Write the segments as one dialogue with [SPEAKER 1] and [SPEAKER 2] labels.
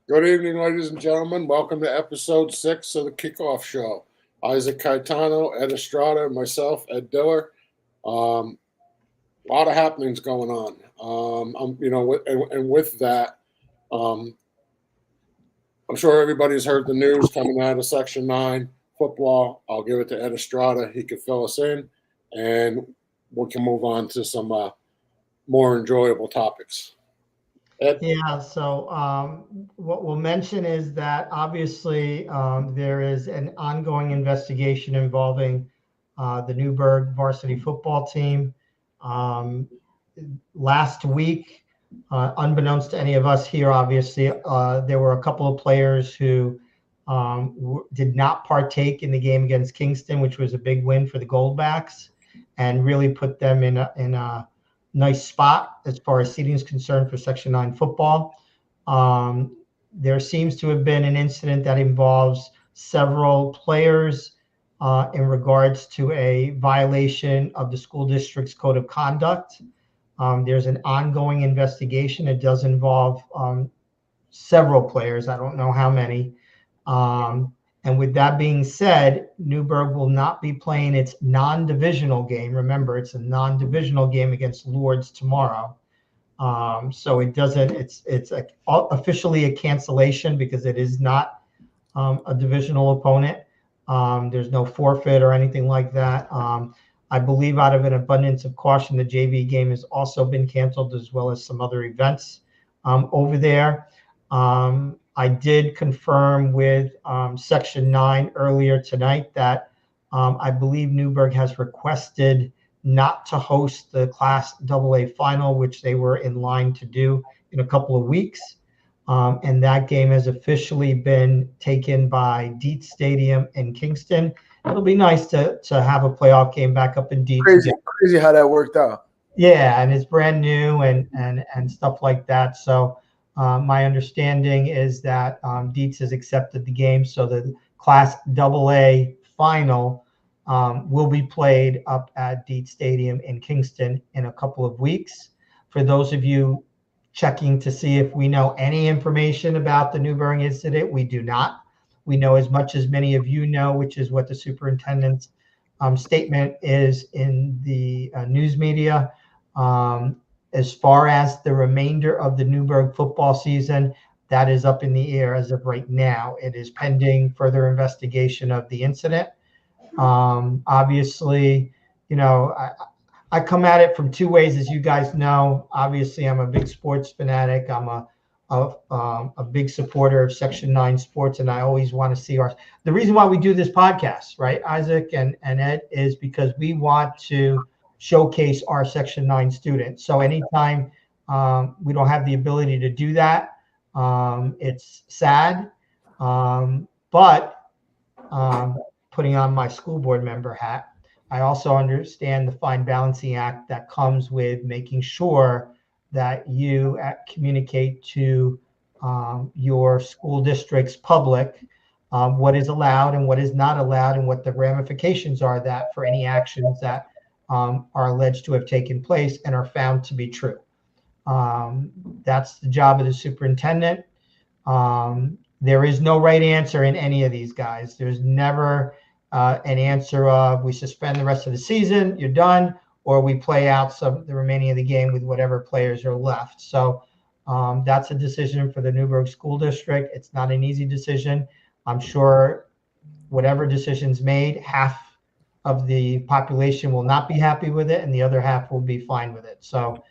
[SPEAKER 1] Good evening, ladies and gentlemen. Welcome to episode 6 of the Kickoff Show. Isaac Caetano, Ed Estrada, and myself, Ed Diller. A lot of happenings going on. With that, um, I'm sure everybody's heard the news coming out of Section 9 football. I'll give it to Ed Estrada. He could fill us in, and we can move on to some more enjoyable topics. Ed?
[SPEAKER 2] Yeah, so what we'll mention is that obviously there is an ongoing investigation involving the Newburgh varsity football team. Last week, unbeknownst to any of us here, obviously, there were a couple of players who did not partake in the game against Kingston, which was a big win for the Goldbacks, and really put them in a nice spot as far as seating is concerned for Section 9 football. There seems to have been an incident that involves several players in regards to a violation of the school district's code of conduct. There's an ongoing investigation. It does involve several players. I don't know how many. And with that being said, Newburgh will not be playing its non-divisional game. Remember, it's a non-divisional game against Lourdes tomorrow. So it doesn't. It's officially a cancellation because it is not a divisional opponent. There's no forfeit or anything like that. I believe out of an abundance of caution, the JV game has also been canceled, as well as some other events over there. I did confirm with Section 9 earlier tonight that I believe Newburgh has requested not to host the Class AA final, which they were in line to do in a couple of weeks. And that game has officially been taken by Dietz Stadium in Kingston. It'll be nice to have a playoff game back up in Dietz.
[SPEAKER 3] Crazy how that worked out.
[SPEAKER 2] Yeah, and it's brand new and stuff like that. So my understanding is that Dietz has accepted the game, so the Class AA final will be played up at Dietz Stadium in Kingston in a couple of weeks. For those of you checking to see if we know any information about the Newburgh incident, we do not. We know as much as many of you know, which is what the superintendent's statement is in the news media. As far as the remainder of the Newburgh football season, that is up in the air as of right now. It is pending further investigation of the incident. Obviously, I come at it from two ways, as you guys know. Obviously, I'm a big sports fanatic. I'm a big supporter of Section 9 sports, and I always want to see the reason why we do this podcast, right, Isaac and Ed, is because we want to showcase our Section 9 students. So anytime we don't have the ability to do that, it's sad. But putting on my school board member hat, I also understand the fine balancing act that comes with making sure that you communicate to your school district's public what is allowed and what is not allowed, and what the ramifications are that for any actions that are alleged to have taken place and are found to be true. That's the job of the superintendent. There is no right answer in any of these, guys. There's never an answer of we suspend the rest of the season, you're done, or we play out the remaining of the game with whatever players are left. So that's a decision for the Newburgh School District. It's not an easy decision. I'm sure whatever decision's made, half of the population will not be happy with it, and the other half will be fine with it. So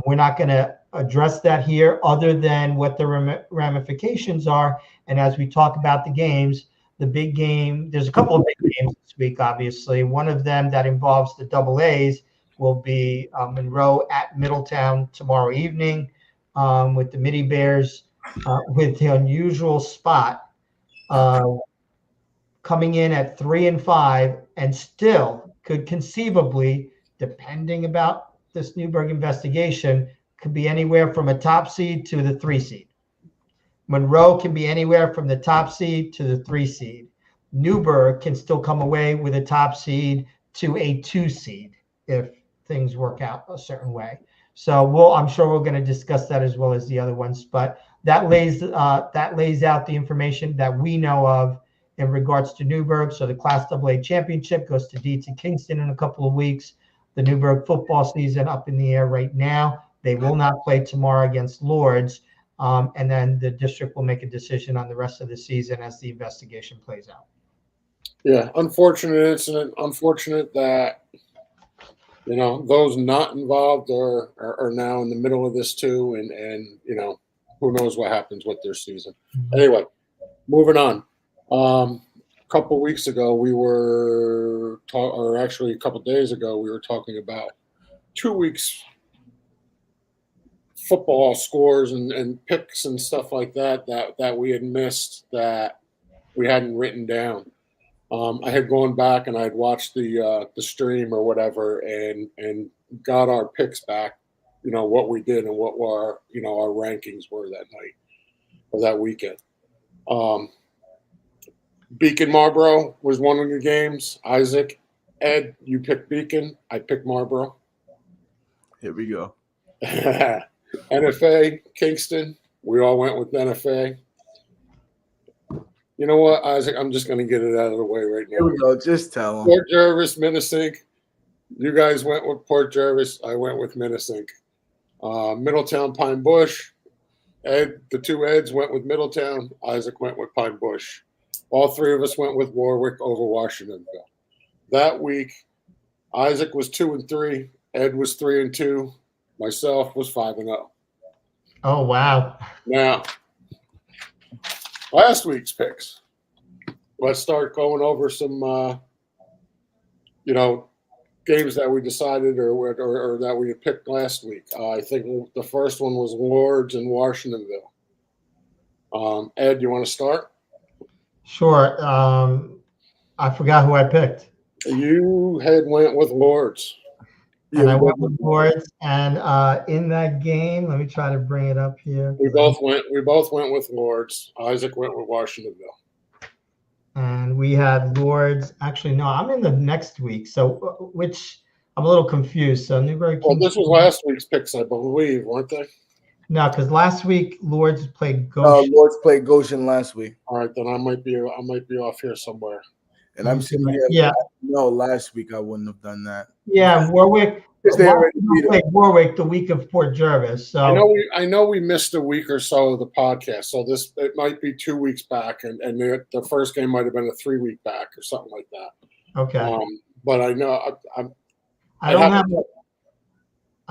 [SPEAKER 2] we're not going to address that here other than what the ramifications are. And as we talk about the games, the big game, there's a couple of big games this week, obviously. One of them that involves the double A's will be Monroe at Middletown tomorrow evening with the Midi Bears with the unusual spot coming in at 3-5 and still could conceivably, depending about this Newburgh investigation, could be anywhere from a top seed to the 3 seed. Monroe can be anywhere from the top seed to the 3 seed. Newburgh can still come away with a top seed to a 2 seed if things work out a certain way. So I'm sure we're going to discuss that as well as the other ones. But that lays out the information that we know of in regards to Newburgh. So the Class AA championship goes to DC Kingston in a couple of weeks. The Newburgh football season up in the air right now. They will not play tomorrow against Lords. And then the district will make a decision on the rest of the season as the investigation plays out.
[SPEAKER 1] Yeah, unfortunate incident. Unfortunate that, those not involved are now in the middle of this too. And who knows what happens with their season. Anyway, moving on. A couple weeks ago, actually a couple days ago, we were talking about 2 weeks football scores and picks and stuff like that we had missed that we hadn't written down. I had gone back and I had watched the stream or whatever and got our picks back, what we did and what our rankings were that night or that weekend. Beacon Marlboro was one of the games. Isaac, Ed, you picked Beacon. I picked Marlboro.
[SPEAKER 3] Here we go.
[SPEAKER 1] NFA, Kingston. We all went with NFA. You know what, Isaac? I'm just going to get it out of the way right now.
[SPEAKER 3] Here we go. Just tell them.
[SPEAKER 1] Port Jervis, Minisink. You guys went with Port Jervis. I went with Minisink. Middletown, Pine Bush. Ed, the two Eds went with Middletown. Isaac went with Pine Bush. All three of us went with Warwick over Washingtonville. That week, Isaac was 2-3. Ed was 3-2. Myself was 5-0.
[SPEAKER 2] Oh, wow.
[SPEAKER 1] Now, last week's picks. Let's start going over some, games that we decided or that we had picked last week. I think the first one was Lords and Washingtonville. Ed, you want to start?
[SPEAKER 2] Sure. I forgot who I picked.
[SPEAKER 1] You had went with Lords.
[SPEAKER 2] And I went with Lords. And in that game, let me try to bring it up here.
[SPEAKER 1] We both went with Lords. Isaac went with Washingtonville.
[SPEAKER 2] And we had Lords. Actually, no, I'm in the next week. So which I'm a little confused. So Newburgh.
[SPEAKER 1] Well, this was last week's picks, I believe, weren't they?
[SPEAKER 2] No, because last week Lords played Goshen.
[SPEAKER 3] Lords played Goshen last week.
[SPEAKER 1] All right, then I might be off here somewhere.
[SPEAKER 3] And I'm sitting here.
[SPEAKER 2] Yeah.
[SPEAKER 3] No, last week I wouldn't have done that.
[SPEAKER 2] Yeah, Warwick.
[SPEAKER 3] They already beat
[SPEAKER 2] played Warwick the week of Port Jervis. So
[SPEAKER 1] I know we missed a week or so of the podcast, so it might be 2 weeks back, and the first game might have been a 3 week back or something like that.
[SPEAKER 2] Okay.
[SPEAKER 1] But I know
[SPEAKER 2] I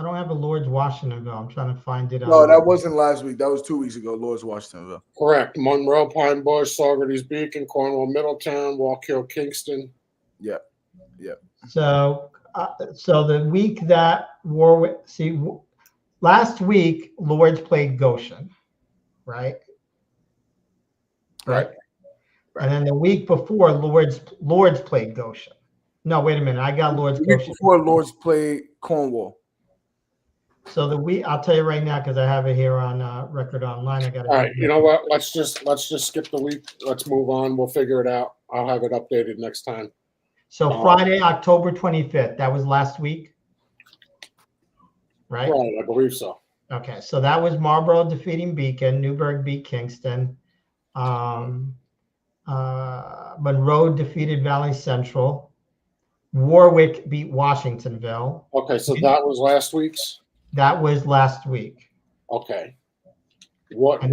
[SPEAKER 2] don't have a Lords Washingtonville. I'm trying to find it.
[SPEAKER 3] No, that wasn't last week. That was 2 weeks ago. Lords Washingtonville.
[SPEAKER 1] Correct. Monroe, Pine Bush, Saugerties, Beacon, Cornwall, Middletown, Wallkill, Kingston.
[SPEAKER 3] Yep.
[SPEAKER 2] So the week that Warwick, last week Lords played Goshen, right? And then the week before Lords played Goshen. No, wait a minute. I got Lords
[SPEAKER 3] The week
[SPEAKER 2] Goshen.
[SPEAKER 3] before Lords played Cornwall.
[SPEAKER 2] So I'll tell you right now because I have it here on record online. I got it.
[SPEAKER 1] All right. You know what? Let's just skip the week. Let's move on. We'll figure it out. I'll have it updated next time.
[SPEAKER 2] So Friday, October 25th. That was last week, right?
[SPEAKER 1] Right. I believe so.
[SPEAKER 2] Okay. So that was Marlboro defeating Beacon. Newburgh beat Kingston. Monroe defeated Valley Central. Warwick beat Washingtonville.
[SPEAKER 1] Okay. So that was last week's?
[SPEAKER 2] That was last week.
[SPEAKER 1] Okay.
[SPEAKER 2] And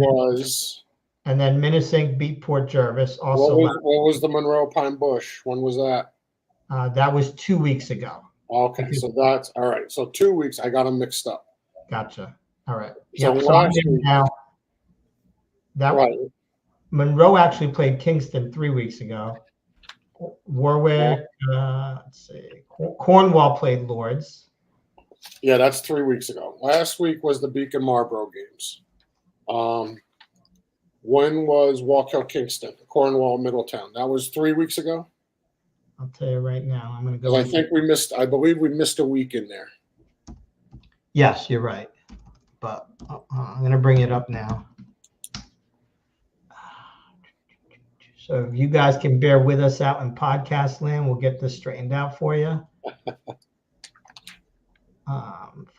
[SPEAKER 2] then Minisink beat Port Jervis. Also,
[SPEAKER 1] what was the Monroe Pine Bush? When was that?
[SPEAKER 2] That was 2 weeks ago.
[SPEAKER 1] Okay, so that's all right. So 2 weeks, I got them mixed up.
[SPEAKER 2] Gotcha. All right.
[SPEAKER 1] So
[SPEAKER 2] Yep.
[SPEAKER 1] last week,
[SPEAKER 2] now, that
[SPEAKER 1] right.
[SPEAKER 2] Monroe actually played Kingston 3 weeks ago. Warwick, let's see. Cornwall played Lords.
[SPEAKER 1] Yeah, that's 3 weeks ago. Last week was the Beacon Marlboro games. When was Wallkill Kingston, Cornwall, Middletown? That was 3 weeks ago.
[SPEAKER 2] I'll tell you right now. I'm going to go.
[SPEAKER 1] Because I believe we missed a week in there.
[SPEAKER 2] Yes, you're right. But I'm going to bring it up now. So if you guys can bear with us out in podcast land, we'll get this straightened out for you.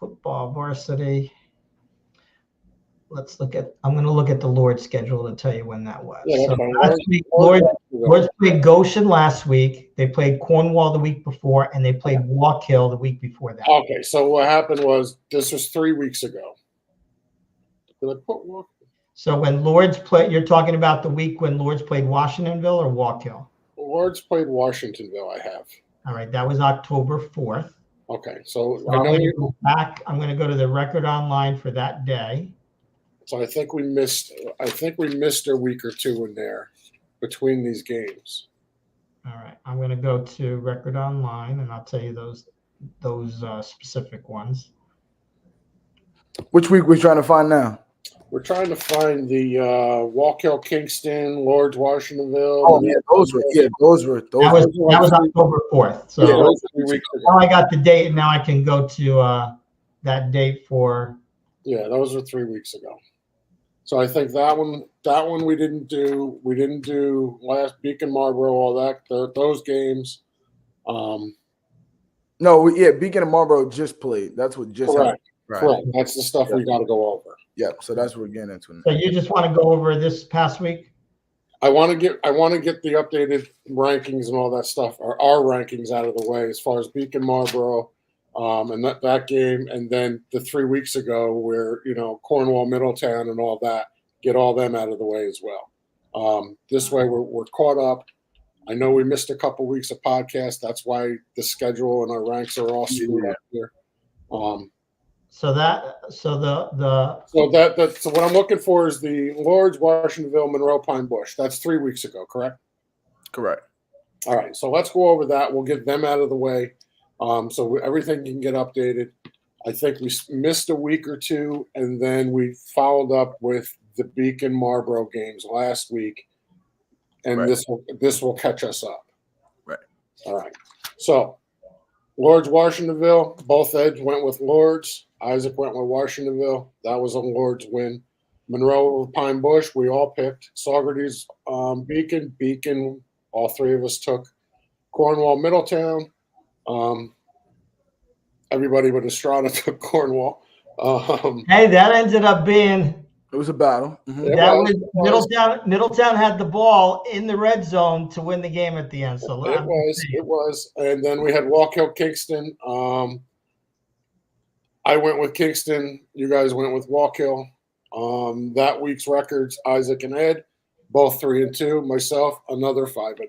[SPEAKER 2] football varsity. I'm going to look at the Lord's schedule to tell you when that was.
[SPEAKER 1] Yeah,
[SPEAKER 2] So
[SPEAKER 1] fine.
[SPEAKER 2] last week, Lords played Goshen last week. They played Cornwall the week before, and they played Walk Hill the week before that.
[SPEAKER 1] Okay, so what happened was this was 3 weeks ago. Did I put Walk?
[SPEAKER 2] So when Lords played, you're talking about the week when Lords played Washingtonville or Walk Hill?
[SPEAKER 1] Lords played Washingtonville, I have.
[SPEAKER 2] All right, that was October 4th.
[SPEAKER 1] Okay, so
[SPEAKER 2] So I'm going to go back. I'm going to go to the record online for that day.
[SPEAKER 1] So I think we missed a week or two in there between these games.
[SPEAKER 2] All right, I'm going to go to record online, and I'll tell you those specific ones.
[SPEAKER 3] Which week we're trying to find now?
[SPEAKER 1] We're trying to find the Walk Hill, Kingston, Lords, Washingtonville.
[SPEAKER 3] Oh yeah, those were. That
[SPEAKER 2] was October 4th. So
[SPEAKER 1] yeah, those 3 weeks ago.
[SPEAKER 2] now I got the date, and now I can go to that date for.
[SPEAKER 1] Yeah, those were 3 weeks ago. So I think that one we didn't do. We didn't do last Beacon, Marlboro, all that. Those games.
[SPEAKER 3] No, Beacon and Marlboro just played. That's what just
[SPEAKER 1] Correct.
[SPEAKER 3] happened. Right.
[SPEAKER 1] Correct. That's the stuff we got to go over.
[SPEAKER 3] Yep. So that's what we're getting into now.
[SPEAKER 2] So you just want to go over this past week?
[SPEAKER 1] I want to get the updated rankings and all that stuff, or our rankings out of the way as far as Beacon, Marlboro, and that game, and then the 3 weeks ago where Cornwall, Middletown, and all that, get all them out of the way as well. This way we're caught up. I know we missed a couple weeks of podcast. That's why the schedule and our ranks are all screwed up here.
[SPEAKER 2] So
[SPEAKER 1] what I'm looking for is the Lords, Washingtonville, Monroe, Pine Bush. That's 3 weeks ago, correct?
[SPEAKER 3] Correct.
[SPEAKER 1] All right, so let's go over that. We'll get them out of the way, so everything can get updated. I think we missed a week or two, and then we followed up with the Beacon Marlboro games last week, and this will catch us up.
[SPEAKER 3] Right.
[SPEAKER 1] All right. So Lords, Washingtonville, both Eds went with Lords. Isaac went with Washingtonville. That was a Lords win. Monroe, Pine Bush, we all picked. Saugerties, Beacon, all three of us took. Cornwall, Middletown. Everybody but Estrada took Cornwall.
[SPEAKER 2] hey, that ended up being.
[SPEAKER 3] It was a battle. Mm-hmm.
[SPEAKER 2] That was Middletown. Middletown had the ball in the red zone to win the game at the end. So
[SPEAKER 1] it was. And then we had Walk Hill, Kingston. I went with Kingston. You guys went with Walk Hill. That week's records, Isaac and Ed, both 3-2. Myself, another 5-0.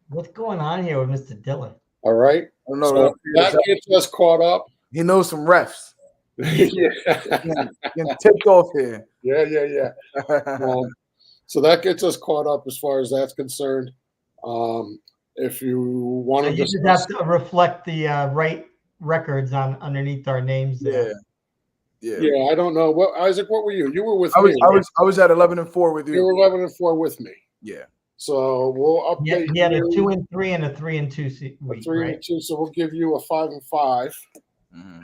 [SPEAKER 2] What's going on here with Mr. Diller?
[SPEAKER 1] All right.
[SPEAKER 3] I don't know.
[SPEAKER 1] So that gets us caught up.
[SPEAKER 3] He knows some refs.
[SPEAKER 1] Yeah.
[SPEAKER 3] Getting tipped off here.
[SPEAKER 1] Yeah. So that gets us caught up as far as that's concerned. If you want to
[SPEAKER 2] just have to reflect the right records underneath our names there.
[SPEAKER 1] Yeah. I don't know. Isaac, what were you? You were with
[SPEAKER 3] me.
[SPEAKER 1] Right?
[SPEAKER 3] I was at 11-4 with you.
[SPEAKER 1] You were 11-4 with me.
[SPEAKER 3] Yeah.
[SPEAKER 1] So we'll update.
[SPEAKER 2] Yeah, a 2-3 and a 3-2 week.
[SPEAKER 1] 3-2. So we'll give you a 5-5.
[SPEAKER 3] Mm-hmm.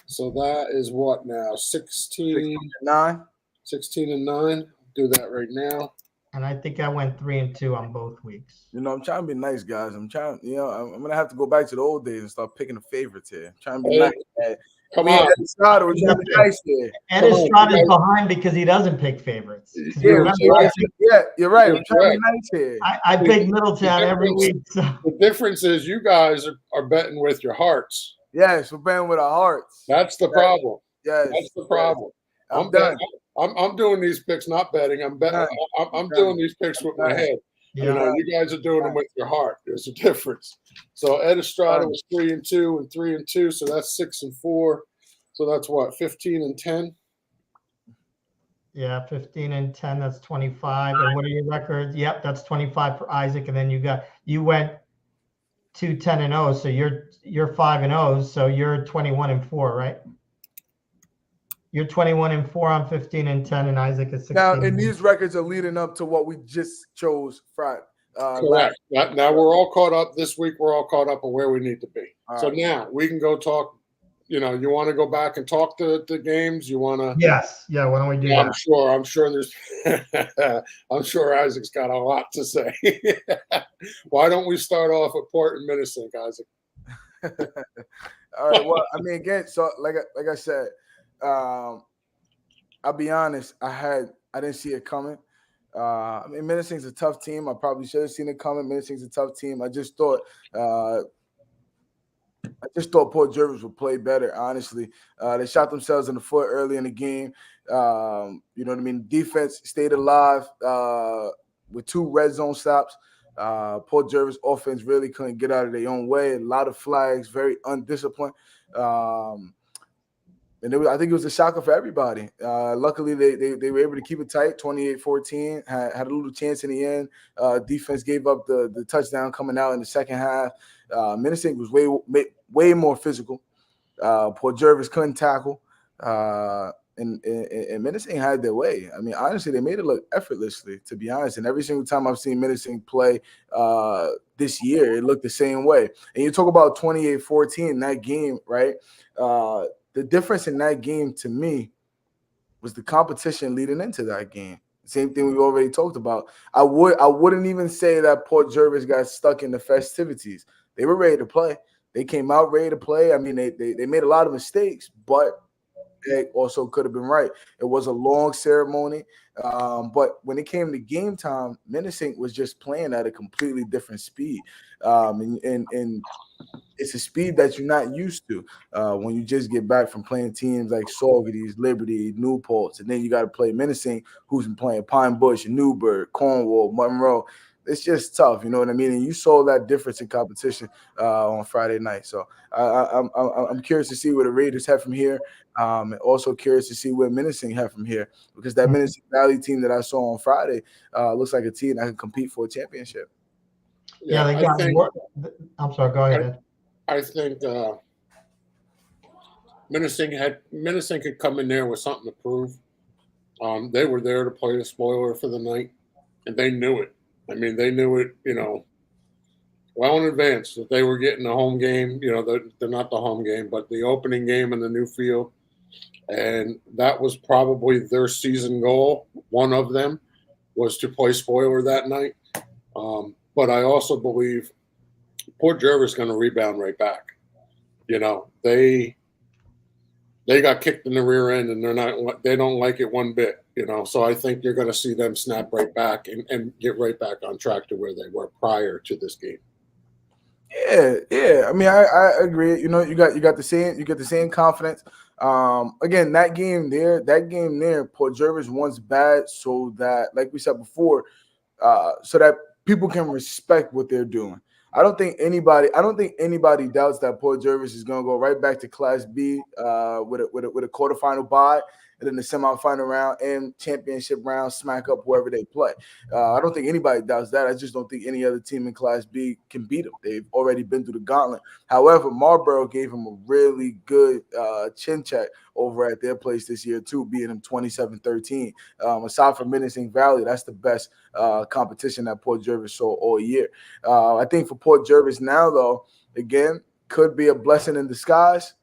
[SPEAKER 1] So that is what now? 16
[SPEAKER 3] 9.
[SPEAKER 1] 16-9. Do that right now.
[SPEAKER 2] And I think I went 3-2 on both weeks.
[SPEAKER 3] I'm trying to be nice, guys. I'm trying. I'm gonna have to go back to the old days and start picking the favorites here. I'm trying to be nice.
[SPEAKER 1] Come on.
[SPEAKER 3] Ed Estrada, we're trying to be nice here.
[SPEAKER 2] Ed Estrada is behind because he doesn't pick favorites.
[SPEAKER 3] You're right. I'm trying to be nice here.
[SPEAKER 2] I pick Middletown every week. So.
[SPEAKER 1] The difference is you guys are betting with your hearts.
[SPEAKER 3] Yes, we're betting with our hearts.
[SPEAKER 1] That's the problem.
[SPEAKER 3] Yes,
[SPEAKER 1] that's the problem.
[SPEAKER 3] I'm done.
[SPEAKER 1] I'm doing these picks, not betting. I'm betting. I'm doing these picks with my head.
[SPEAKER 2] Yeah.
[SPEAKER 1] You guys are doing them with your heart. There's a difference. So Ed Estrada was 3-2 and 3-2, so that's 6-4. So that's what 15-10.
[SPEAKER 2] Yeah, 15-10. That's 25. And what are your records? Yep, that's 25 for Isaac. And then you went 2-10-0. So you're 5-0. So you're 21-4, right? You're 21-4 on 15-10, and Isaac is 16.
[SPEAKER 3] Now, and these records are leading up to what we just chose Friday.
[SPEAKER 1] Correct. Now we're all caught up. This week we're all caught up on where we need to be. So now we can go talk. You want to go back and talk to the games? You want to?
[SPEAKER 2] Yes. Yeah. Why don't we do that?
[SPEAKER 1] I'm sure there's. I'm sure Isaac's got a lot to say. Why don't we start off with Port and Minisink, Isaac?
[SPEAKER 3] All right. Well, I mean, again, so like I said, I'll be honest. I didn't see it coming. I mean, Minisink's a tough team. I probably should have seen it coming. Minisink's a tough team. I just thought Port Jervis would play better, honestly. They shot themselves in the foot early in the game. You know what I mean? Defense stayed alive with 2 red zone stops. Port Jervis offense really couldn't get out of their own way. A lot of flags, very undisciplined. And I think it was a shocker for everybody. Luckily, they were able to keep it tight, 28-14, had a little chance in the end. Defense gave up the touchdown coming out in the second half. Minisink was way more physical. Port Jervis couldn't tackle. And Minisink had their way. I mean, honestly, they made it look effortlessly, to be honest. And every single time I've seen Minisink play this year, it looked the same way. And you talk about 28-14 in that game, right? The difference in that game to me was the competition leading into that game. Same thing we already talked about. I wouldn't even say that Port Jervis got stuck in the festivities. They were ready to play. They came out ready to play. I mean, they made a lot of mistakes, but they also could have been right. It was a long ceremony. But when it came to game time, Minisink was just playing at a completely different speed. And it's a speed that you're not used to when you just get back from playing teams like Saugerties, Liberty, Newports, and then you got to play Minisink, who's been playing Pine Bush, Newburgh, Cornwall, Monroe. It's just tough, you know what I mean? And you saw that difference in competition on Friday night. So I'm curious to see where the Raiders have from here, and also curious to see where Minisink have from here, because that Minisink Valley team that I saw on Friday looks like a team that can compete for a championship.
[SPEAKER 2] Yeah, they got. I'm sorry. Go ahead.
[SPEAKER 1] I think Minisink had come in there with something to prove. They were there to play the spoiler for the night, and they knew it. I mean, they knew it, well in advance that they were getting a home game. They're not the home game, but the opening game in the new field, and that was probably their season goal. One of them was to play spoiler that night. But I also believe Port Jervis is going to rebound right back. They got kicked in the rear end, and they don't like it one bit. So I think you're going to see them snap right back and get right back on track to where they were prior to this game.
[SPEAKER 3] Yeah. I mean, I agree. You got the same confidence. Again, that game there, Port Jervis wants bad so that, like we said before, so that people can respect what they're doing. I don't think anybody doubts that Port Jervis is going to go right back to Class B with a quarterfinal bye, and then the semifinal round and championship round smack up whoever they play. I don't think anybody doubts that. I just don't think any other team in Class B can beat them. They've already been through the gauntlet. However, Marlboro gave them a really good chin check over at their place this year too, beating them 27-13. Aside from Minisink Valley, that's the best competition that Port Jervis saw all year. I think for Port Jervis now, though, again, could be a blessing in disguise,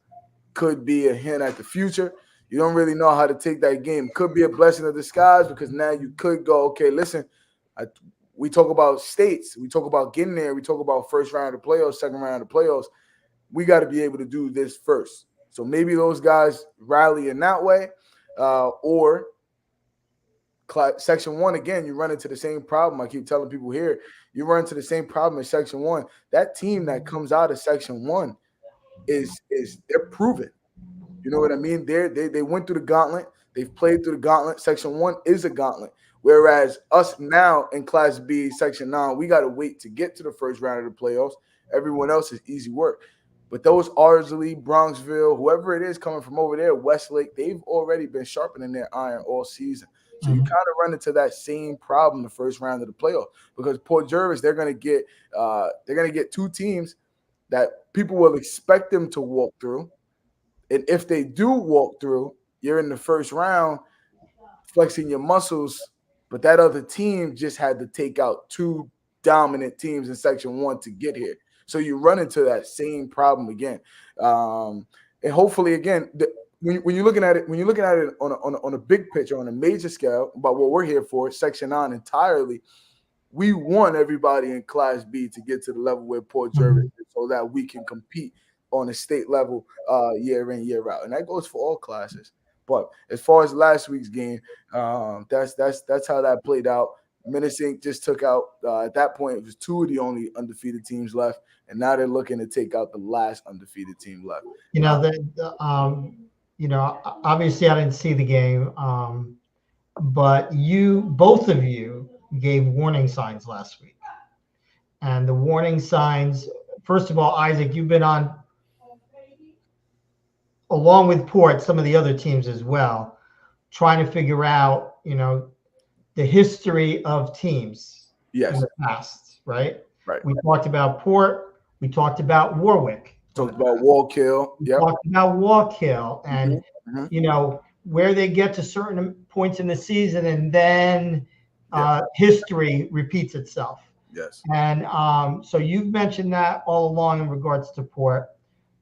[SPEAKER 3] could be a hint at the future. You don't really know how to take that game. Could be a blessing in disguise because now you could go, okay, listen, we talk about states. We talk about getting there. We talk about first round of the playoffs, second round of the playoffs. We got to be able to do this first. So maybe those guys rally in that way, or Section 1, again, you run into the same problem. I keep telling people here, you run into the same problem in Section 1. That team that comes out of Section 1 they're proven. You know what I mean? They went through the gauntlet. They've played through the gauntlet. Section 1 is a gauntlet. Whereas us now in Class B, Section 9, we got to wait to get to the first round of the playoffs. Everyone else is easy work. But those Ardsley, Bronxville, whoever it is coming from over there, Westlake, they've already been sharpening their iron all season. So you kind of run into that same problem the first round of the playoff, because Port Jervis, they're going to get 2 teams that people will expect them to walk through. And if they do walk through, you're in the first round flexing your muscles, but that other team just had to take out 2 dominant teams in Section 1 to get here. So you run into that same problem again. And hopefully, again, when you're looking at it on a big picture, on a major scale, about what we're here for, Section 9 entirely, we want everybody in Class B to get to the level where Port Jervis is, so that we can compete on a state level year in, year out. And that goes for all classes. But as far as last week's game, that's how that played out. Minisink just took out, at that point, it was 2 of the only undefeated teams left. And now they're looking to take out the last undefeated team left.
[SPEAKER 2] Obviously I didn't see the game, but both of you gave warning signs last week. And the warning signs, first of all, Isaac, you've been on, along with Port, some of the other teams as well, trying to figure out, the history of teams in the past, right?
[SPEAKER 3] Right.
[SPEAKER 2] We talked about Port. We talked about Warwick.
[SPEAKER 3] Talked about Wallkill.
[SPEAKER 2] We talked about Wallkill and, where they get to certain points in the season and then history repeats itself.
[SPEAKER 3] Yes.
[SPEAKER 2] And so you've mentioned that all along in regards to Port.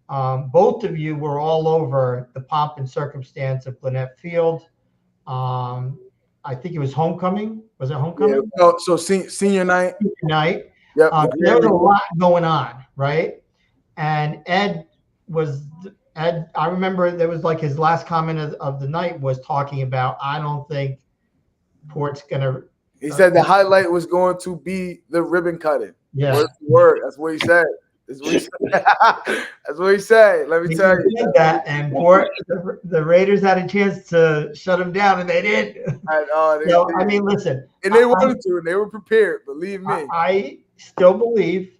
[SPEAKER 2] Both of you were all over the pomp and circumstance of Gwinnett Field. I think it was homecoming. Was it homecoming?
[SPEAKER 3] Yeah, so senior night.
[SPEAKER 2] Senior night.
[SPEAKER 3] Yep.
[SPEAKER 2] There was a lot going on, right? And Ed, I remember there was like his last comment of the night was talking about, I don't think Port's going to.
[SPEAKER 3] He said the highlight was going to be the ribbon cutting.
[SPEAKER 2] Yeah.
[SPEAKER 3] Word for word. That's what he said. That's what he said. Let me tell you.
[SPEAKER 2] Did that, and Port, the Raiders had a chance to shut him down, and they did. Listen.
[SPEAKER 3] And they wanted to, and they were prepared. Believe me.
[SPEAKER 2] I still believe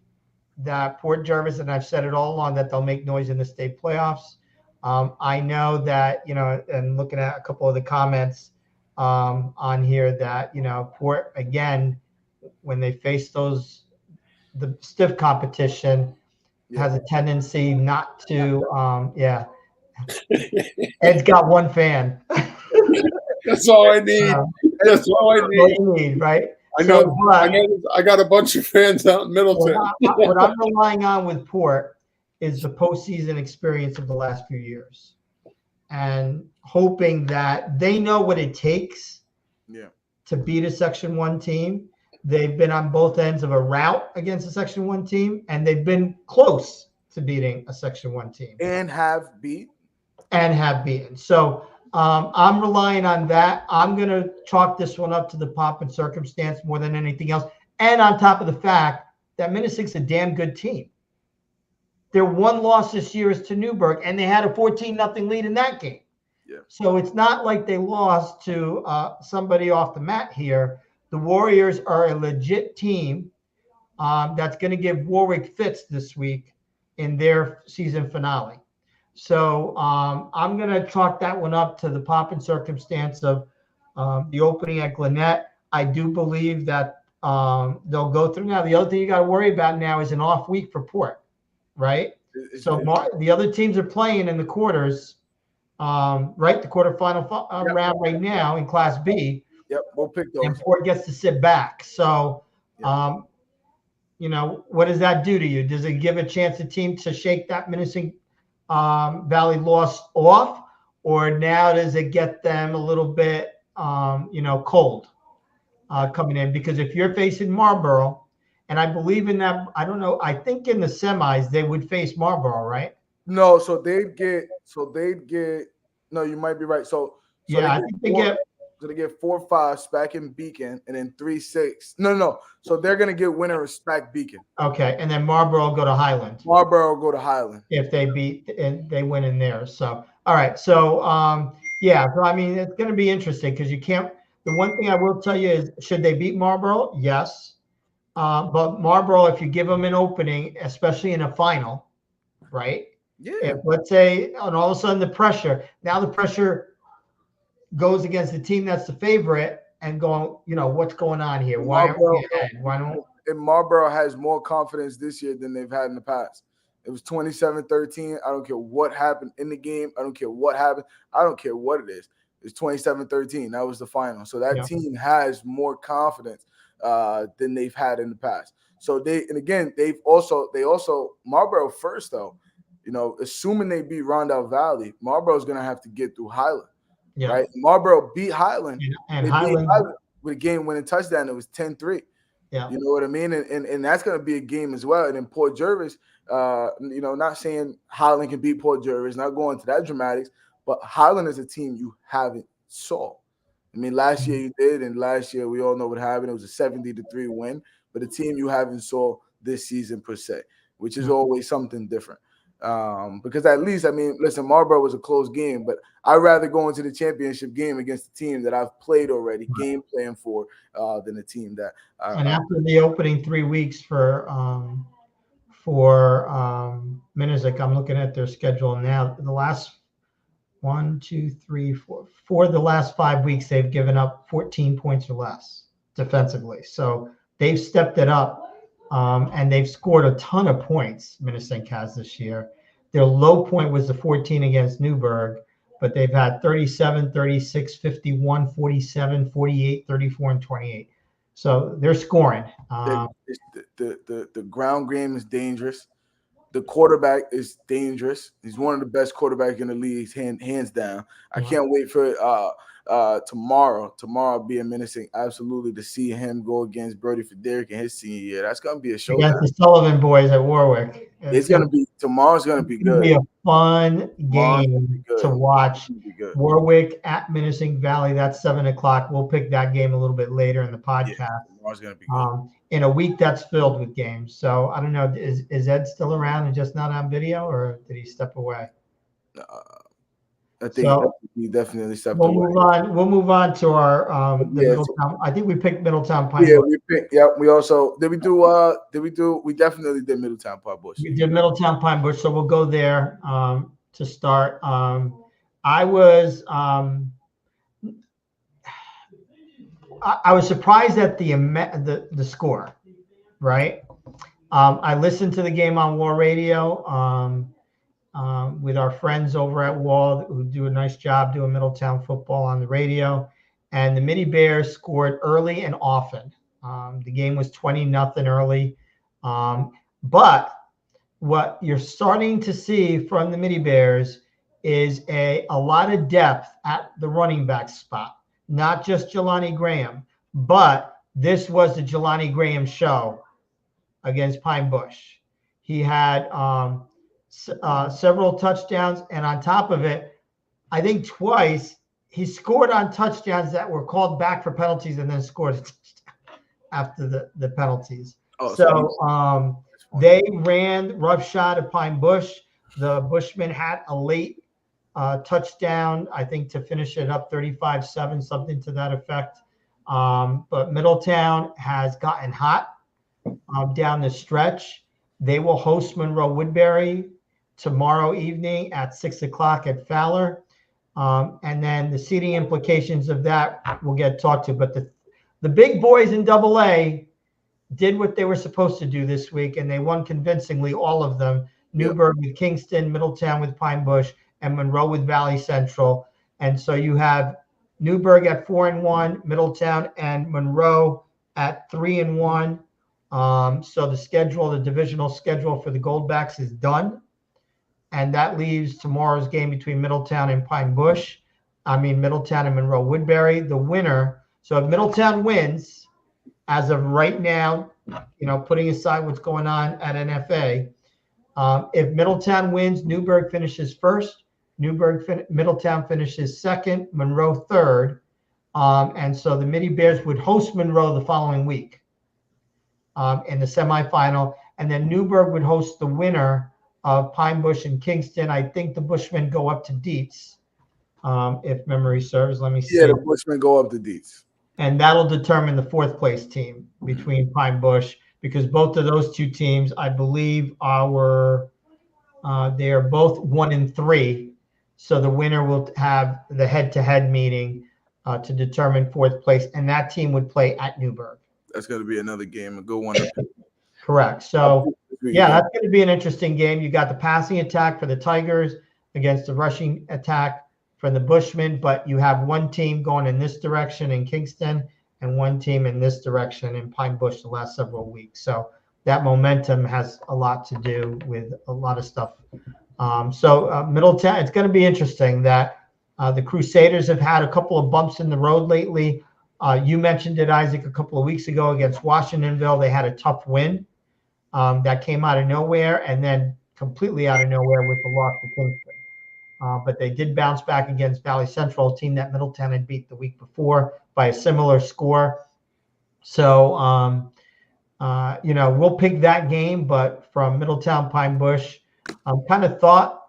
[SPEAKER 2] that Port Jervis, and I've said it all along, that they'll make noise in the state playoffs. I know that, and looking at a couple of the comments on here that, Port, again, when they face the stiff competition, has a tendency not to, Ed's got one fan.
[SPEAKER 1] That's all I need. That's all I need.
[SPEAKER 2] Right?
[SPEAKER 1] I know I got a bunch of fans out in Middleton.
[SPEAKER 2] What I'm relying on with Port is the postseason experience of the last few years, and hoping that they know what it takes to beat a Section 1 team. They've been on both ends of a route against a Section 1 team, and they've been close to beating a Section 1 team.
[SPEAKER 3] And have beaten.
[SPEAKER 2] So I'm relying on that. I'm going to chalk this one up to the pomp and circumstance more than anything else. And on top of the fact that Minisink's a damn good team. Their one loss this year is to Newburgh, and they had a 14-0 lead in that game.
[SPEAKER 3] Yeah.
[SPEAKER 2] So it's not like they lost to somebody off the mat here. The Warriors are a legit team that's going to give Warwick fits this week in their season finale. So I'm going to chalk that one up to the pomp and circumstance of the opening at Gwinnett. I do believe that they'll go through. Now, the other thing you got to worry about now is an off week for Port, right? So the other teams are playing in the quarters, right? The quarterfinal round right now in Class B.
[SPEAKER 3] Yep, we'll pick those.
[SPEAKER 2] And Port gets to sit back. So, what does that do to you? Does it give a chance to team to shake that Minisink Valley loss off? Or now does it get them a little bit, cold coming in? Because if you're facing Marlboro, and I believe in that, I don't know, I think in the semis they would face Marlboro, right?
[SPEAKER 3] No, so they'd get, no, you might be right. So
[SPEAKER 2] I think they get.
[SPEAKER 3] So they get 4-5 SPAC and Beacon, and then 3-6. No. So they're gonna get winner of SPAC Beacon.
[SPEAKER 2] Okay, and then Marlboro will go to Highland.
[SPEAKER 3] Marlboro will go to Highland
[SPEAKER 2] if they beat and they win in there. So all right. So So I mean, it's gonna be interesting because you can't. The one thing I will tell you is, should they beat Marlboro? Yes. But Marlboro, if you give them an opening, especially in a final, right?
[SPEAKER 3] Yeah.
[SPEAKER 2] If let's say, and all of a sudden the pressure goes against the team that's the favorite and going, what's going on here? Why aren't we ahead? Why don't?
[SPEAKER 3] And Marlboro has more confidence this year than they've had in the past. It was 27-13. I don't care what happened in the game. I don't care what happened. I don't care what it is. It's 27-13. That was the final. So that team has more confidence than they've had in the past. So they also Marlboro first though, assuming they beat Rondout Valley, Marlboro's gonna have to get through Highland. Yeah. Right. Marlboro beat Highland.
[SPEAKER 2] And Highland
[SPEAKER 3] with a game-winning touchdown. It was 10-3.
[SPEAKER 2] Yeah.
[SPEAKER 3] You know what I mean? And that's going to be a game as well. And then Port Jervis, not saying Highland can beat Port Jervis, not going to that dramatics, but Highland is a team you haven't saw. I mean, last year you did, and last year we all know what happened. It was a 70-3 win, but a team you haven't saw this season per se, which is always something different. Because at least, I mean, listen, Marlboro was a close game, but I'd rather go into the championship game against a team that I've played already, game playing for, than a team that.
[SPEAKER 2] And after the opening 3 weeks for Minisink, I'm looking at their schedule now. The last 1, 2, 3, 4, for the last 5 weeks, they've given up 14 points or less defensively. So they've stepped it up. And they've scored a ton of points, Minisink has this year. Their low point was the 14 against Newburgh, but they've had 37, 36, 51, 47, 48, 34, and 28. So they're scoring.
[SPEAKER 3] The ground game is dangerous. The quarterback is dangerous. He's one of the best quarterbacks in the league, hands down. I can't wait for tomorrow being Minisink, absolutely, to see him go against Brody Frederick in his senior year. That's going to be a show.
[SPEAKER 2] Against the Sullivan boys at Warwick.
[SPEAKER 3] Tomorrow's going to be good.
[SPEAKER 2] It's going to be a fun game to watch. Warwick at Minisink Valley. That's 7:00. We'll pick that game a little bit later in the podcast.
[SPEAKER 3] Yeah, tomorrow's going to be good.
[SPEAKER 2] In a week that's filled with games. So I don't know, is Ed still around and just not on video, or did he step away?
[SPEAKER 3] I think he definitely stepped away.
[SPEAKER 2] We'll move on to our Middletown. I think we picked Middletown Pine Bush.
[SPEAKER 3] We also we definitely did Middletown Pine Bush.
[SPEAKER 2] We did Middletown Pine Bush, so we'll go there to start. I was surprised at the score, right? I listened to the game on War Radio with our friends over at Wall who do a nice job doing Middletown football on the radio. And the Mini Bears scored early and often. The game was 20-0 early. But what you're starting to see from the Mini Bears is a lot of depth at the running back spot. Not just Jelani Graham, but this was the Jelani Graham show against Pine Bush. He had several touchdowns, and on top of it, I think twice he scored on touchdowns that were called back for penalties and then scored a touchdown after the penalties. They ran roughshod at Pine Bush. The Bushmen had a late touchdown, I think, to finish it up 35-7, something to that effect. But Middletown has gotten hot down the stretch. They will host Monroe Woodbury tomorrow evening at 6:00 at Fowler. And then the seating implications of that will get talked to. But the big boys in AA did what they were supposed to do this week, and they won convincingly, all of them. Newburgh with Kingston, Middletown with Pine Bush, and Monroe with Valley Central. And so you have Newburgh at 4-1, Middletown and Monroe at 3-1. So the divisional schedule for the Goldbacks is done. And that leaves tomorrow's game between Middletown and Middletown and Monroe Woodbury. The winner. So if Middletown wins, as of right now, putting aside what's going on at NFA, if Middletown wins, Newburgh finishes first. Middletown finishes second. Monroe third. And so the Mini Bears would host Monroe the following week in the semifinal. And then Newburgh would host the winner of Pine Bush and Kingston. I think the Bushmen go up to Dietz, if memory serves. Let me see.
[SPEAKER 3] Yeah, the Bushmen go up to Dietz.
[SPEAKER 2] And that'll determine the fourth place team between Pine Bush, because both of those two teams, I believe, they are both 1-3. So the winner will have the head-to-head meeting to determine fourth place, and that team would play at Newburgh.
[SPEAKER 3] That's going to be another game, a good one.
[SPEAKER 2] Correct. So, that's going to be an interesting game. You got the passing attack for the Tigers against the rushing attack for the Bushmen, but you have one team going in this direction in Kingston and one team in this direction in Pine Bush the last several weeks. So that momentum has a lot to do with a lot of stuff. Middletown, it's going to be interesting that the Crusaders have had a couple of bumps in the road lately. You mentioned it, Isaac, a couple of weeks ago against Washingtonville. They had a tough win that came out of nowhere, and then completely out of nowhere with the loss to Kingston. But they did bounce back against Valley Central, a team that Middletown had beat the week before by a similar score. So, we'll pick that game, but from Middletown Pine Bush, kind of thought,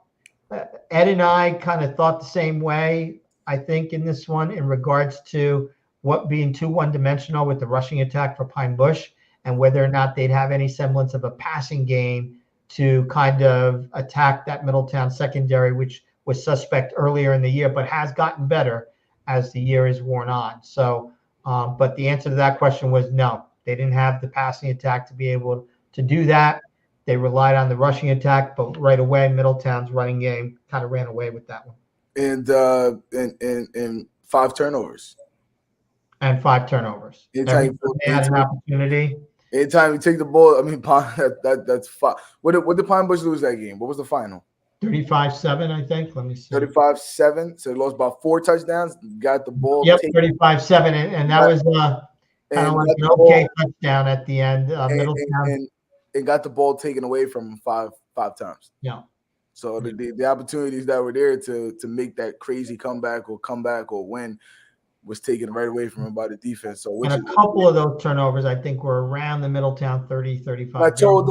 [SPEAKER 2] Ed and I kind of thought the same way, I think, in this one in regards to what being too one-dimensional with the rushing attack for Pine Bush and whether or not they'd have any semblance of a passing game to kind of attack that Middletown secondary, which was suspect earlier in the year, but has gotten better as the year is worn on. So, but the answer to that question was no. They didn't have the passing attack to be able to do that. They relied on the rushing attack, but right away, Middletown's running game kind of ran away with that one.
[SPEAKER 3] And 5 turnovers.
[SPEAKER 2] And 5 turnovers. Every time they had an opportunity.
[SPEAKER 3] Anytime you take the ball, I mean, that's 5. What did Pine Bush lose that game? What was the final?
[SPEAKER 2] 35-7, I think. Let me see.
[SPEAKER 3] 35-7. So they lost by 4 touchdowns. Got the ball.
[SPEAKER 2] Yep, 35-7, and that was kind of like an okay touchdown at the end. Middletown
[SPEAKER 3] and got the ball taken away from him 5 times.
[SPEAKER 2] Yeah.
[SPEAKER 3] So the opportunities that were there to make that crazy comeback or win was taken right away from him by the defense. So
[SPEAKER 2] and a couple of those turnovers, I think, were around the Middletown 30-35.
[SPEAKER 3] I told,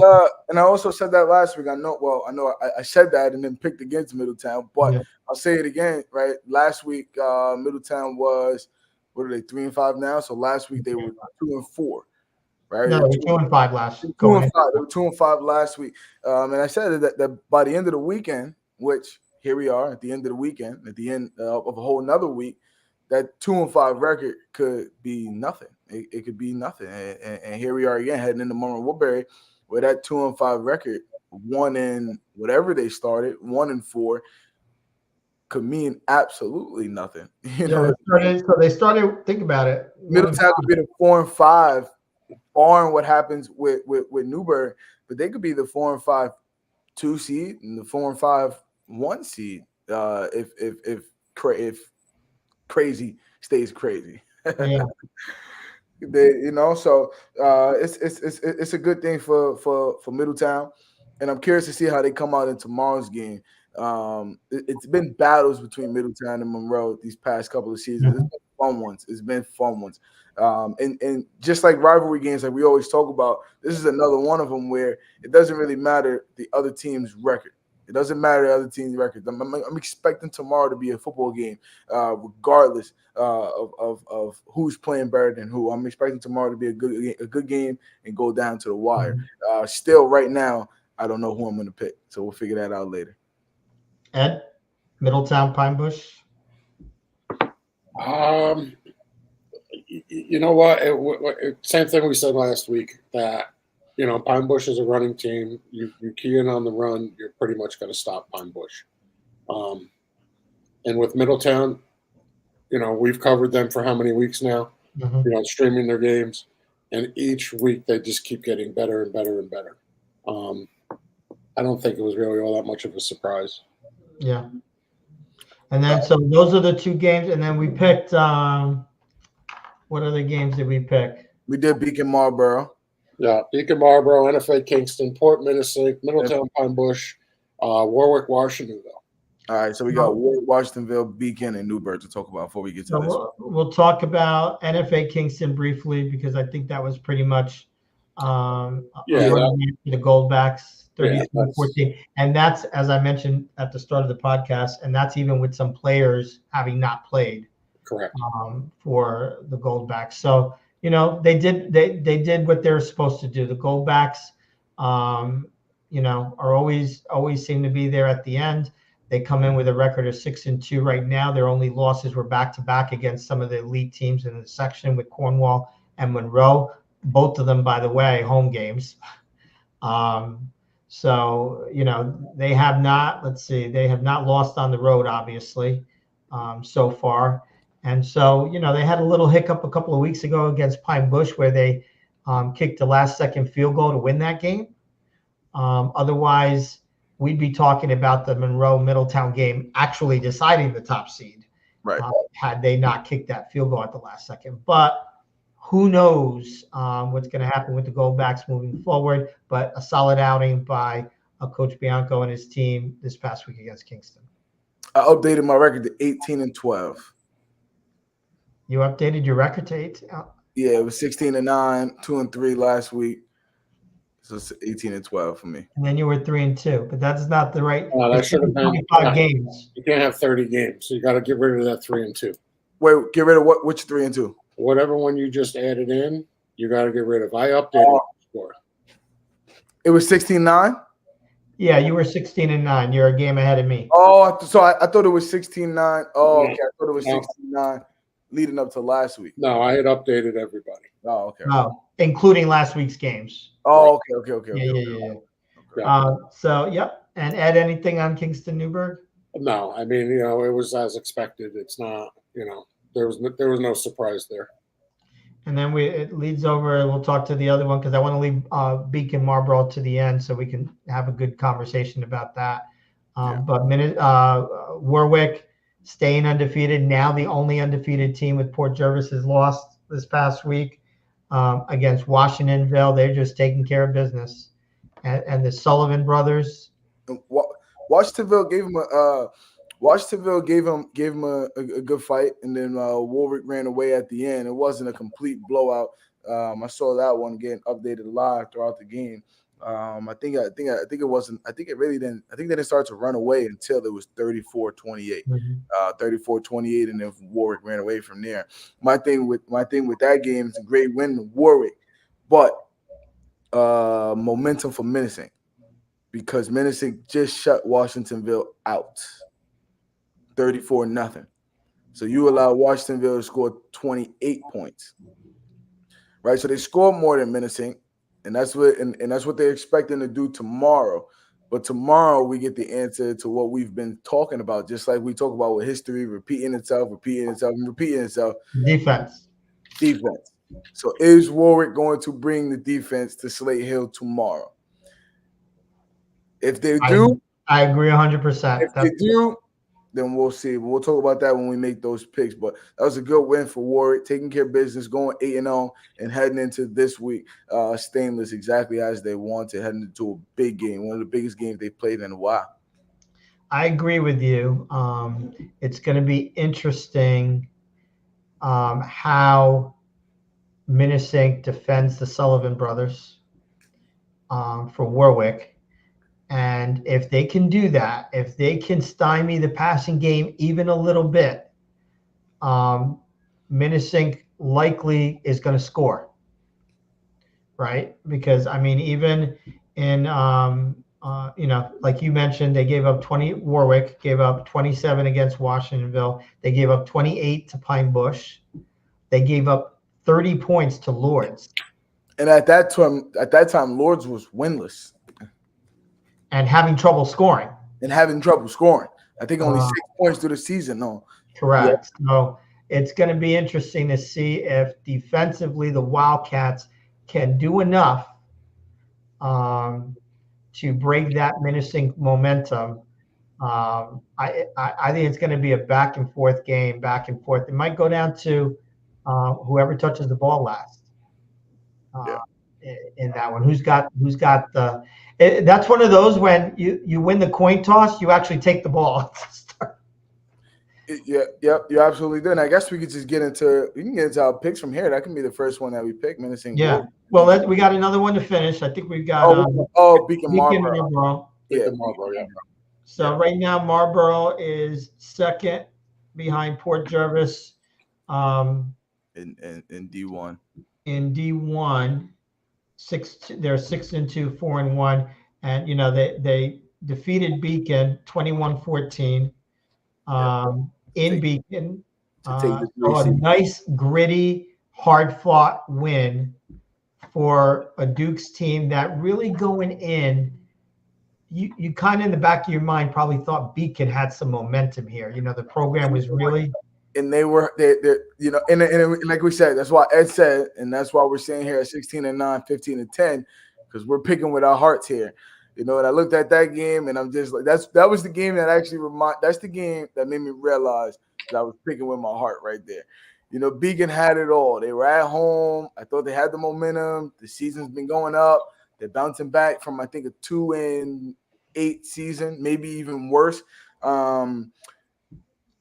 [SPEAKER 3] and I also said that last week. I know I said that and then picked against Middletown, but yeah. I'll say it again, right? Last week, Middletown was, what are they, 3-5 now? So last week they were 2-4, right?
[SPEAKER 2] No, they were 2-5 last week.
[SPEAKER 3] 2-5. They were 2-5 last week. And I said that by the end of the weekend, which here we are at the end of the weekend, at the end of a whole nother week, that 2-5 record could be nothing. It could be nothing. And here we are again heading into Monroe Woodbury, where that 2-5 record, 1 in whatever they started, 1-4, could mean absolutely nothing.
[SPEAKER 2] So they started. Think about it.
[SPEAKER 3] Middletown could be the 4-5, barring what happens with Newburgh, but they could be the 4-5 2 seed and the 4-5 1 seed if crazy stays crazy.
[SPEAKER 2] Yeah.
[SPEAKER 3] So it's a good thing for Middletown, and I'm curious to see how they come out in tomorrow's game. It's been battles between Middletown and Monroe these past couple of seasons.
[SPEAKER 2] Mm-hmm.
[SPEAKER 3] It's been fun ones. And just like rivalry games, like we always talk about, this is another one of them where it doesn't really matter the other team's record. It doesn't matter the other team's record. I'm expecting tomorrow to be a football game, regardless of who's playing better than who. I'm expecting tomorrow to be a good game and go down to the wire.
[SPEAKER 2] Mm-hmm.
[SPEAKER 3] Still, right now, I don't know who I'm going to pick, so we'll figure that out later.
[SPEAKER 2] Ed, Middletown, Pine Bush.
[SPEAKER 1] You know what? Same thing we said last week, that Pine Bush is a running team. You key in on the run, you're pretty much going to stop Pine Bush. And with Middletown, we've covered them for how many weeks now?
[SPEAKER 2] Mm-hmm.
[SPEAKER 1] Streaming their games, and each week they just keep getting better and better and better. I don't think it was really all that much of a surprise.
[SPEAKER 2] Yeah. And then so those are the 2 games, and then we picked. What other games did we pick?
[SPEAKER 3] We did Beacon Marlboro.
[SPEAKER 1] Yeah, Beacon Marlboro, NFA Kingston, Port Minisink, Middletown Pine Bush, Warwick, Washingtonville.
[SPEAKER 3] All right, so we got Warwick, Washingtonville, Beacon, and Newburgh to talk about before we get to this.
[SPEAKER 2] We'll talk about NFA Kingston briefly because I think that was pretty much the Goldbacks, 32-14. And that's, as I mentioned at the start of the podcast, and that's even with some players having not played.
[SPEAKER 1] Correct.
[SPEAKER 2] For the Goldbacks. So, they did what they're supposed to do. The Goldbacks, are always seem to be there at the end. They come in with a record of 6-2 right now. Their only losses were back-to-back against some of the elite teams in the section with Cornwall and Monroe. Both of them, by the way, home games. So, they have not lost on the road, obviously, so far. And so, they had a little hiccup a couple of weeks ago against Pine Bush where they kicked the last-second field goal to win that game. Otherwise, we'd be talking about the Monroe-Middletown game actually deciding the top seed
[SPEAKER 3] Right.
[SPEAKER 2] Had they not kicked that field goal at the last second. But who knows what's going to happen with the Goldbacks moving forward. But a solid outing by Coach Bianco and his team this past week against Kingston.
[SPEAKER 3] I updated my record to 18-12.
[SPEAKER 2] You updated your record to 18?
[SPEAKER 3] Yeah, it was 16-9, 2-3 last week. So it's 18-12 for me.
[SPEAKER 2] And then you were 3-2, but that's not the right.
[SPEAKER 1] That should have been
[SPEAKER 2] 25 games.
[SPEAKER 1] You can't have 30 games, so you got to get rid of that 3-2.
[SPEAKER 3] Wait, get rid of what? Which 3-2?
[SPEAKER 1] Whatever one you just added in, you got to get rid of. I updated the score.
[SPEAKER 3] It was 16-9?
[SPEAKER 2] Yeah, you were 16-9. You're a game ahead of me.
[SPEAKER 3] Oh, I thought it was 16-9. Oh, okay. I thought it was 16-9 leading up to last week.
[SPEAKER 1] No, I had updated everybody.
[SPEAKER 3] Oh, okay.
[SPEAKER 2] Oh, including last week's games.
[SPEAKER 3] Oh, okay.
[SPEAKER 2] Yeah.
[SPEAKER 1] Yeah.
[SPEAKER 2] So, yep. And Ed, anything on Kingston Newburgh?
[SPEAKER 1] No, I mean, it was as expected. It's not, there was no surprise there.
[SPEAKER 2] And then it leads over. We'll talk to the other one because I want to leave Beacon Marlboro to the end so we can have a good conversation about that. But Warwick staying undefeated. Now the only undefeated team with Port Jervis has lost this past week against Washingtonville. They're just taking care of business. And the Sullivan brothers.
[SPEAKER 3] Washingtonville gave him a good fight, and then Warwick ran away at the end. It wasn't a complete blowout. I saw that one getting updated live throughout the game. I think it wasn't. I think they didn't start to run away until it was 34-28. 34-28, and then Warwick ran away from there. My thing with that game is a great win to Warwick, but momentum for Minisink, because Minisink just shut Washingtonville out 34-0. So you allow Washingtonville to score 28 points, right? So they scored more than Minisink, and that's what they're expecting to do tomorrow. But tomorrow we get the answer to what we've been talking about, just like we talk about with history repeating itself. Defense. So is Warwick going to bring the defense to Slate Hill tomorrow? If they do,
[SPEAKER 2] I agree 100%.
[SPEAKER 3] If they do, then we'll see. We'll talk about that when we make those picks. But that was a good win for Warwick, taking care of business, going 8-0, and heading into this week stainless exactly as they wanted, heading into a big game, one of the biggest games they played in a while.
[SPEAKER 2] I agree with you. It's going to be interesting how Minisink defends the Sullivan brothers for Warwick. And if they can do that, if they can stymie the passing game even a little bit, Minisink likely is going to score, right? Because, I mean, even in, like you mentioned, they gave up 20, Warwick gave up 27 against Washingtonville. They gave up 28 to Pine Bush. They gave up 30 points to Lords.
[SPEAKER 3] And at that time, Lords was winless.
[SPEAKER 2] And having trouble scoring.
[SPEAKER 3] I think only 6 points through the season, no.
[SPEAKER 2] Correct. Yeah. So it's going to be interesting to see if defensively the Wildcats can do enough to break that Minisink momentum. I think it's going to be a back and forth game, It might go down to whoever touches the ball last. In that one, who's got the. That's one of those when you win the coin toss, you actually take the ball.
[SPEAKER 3] Yep, you absolutely do. And I guess we could just get into our picks from here. That can be the first one that we pick. Minisink.
[SPEAKER 2] Yeah. Well, we got another one to finish. I think we've got
[SPEAKER 3] Beacon Marlboro.
[SPEAKER 1] Beacon Marlboro, yeah.
[SPEAKER 2] So right now Marlboro is second behind Port Jervis.
[SPEAKER 3] In D1.
[SPEAKER 2] In D1. They're 6-2, 4-1, and they defeated Beacon 21-14 in Beacon. A nice, gritty, hard-fought win for a Dukes team that really going in. You kind of in the back of your mind probably thought Beacon had some momentum here. The program was really.
[SPEAKER 3] And they and like we said, that's why Ed said, and that's why we're saying here at 16-9, 15-10, because we're picking with our hearts here. And I looked at that game, and I'm just like, that was the game that actually that's the game that made me realize I was picking with my heart right there. You know, Beacon had it all. They were at home. I thought they had the momentum. The season's been going up. They're bouncing back from, I think, a 2-8 season, maybe even worse. And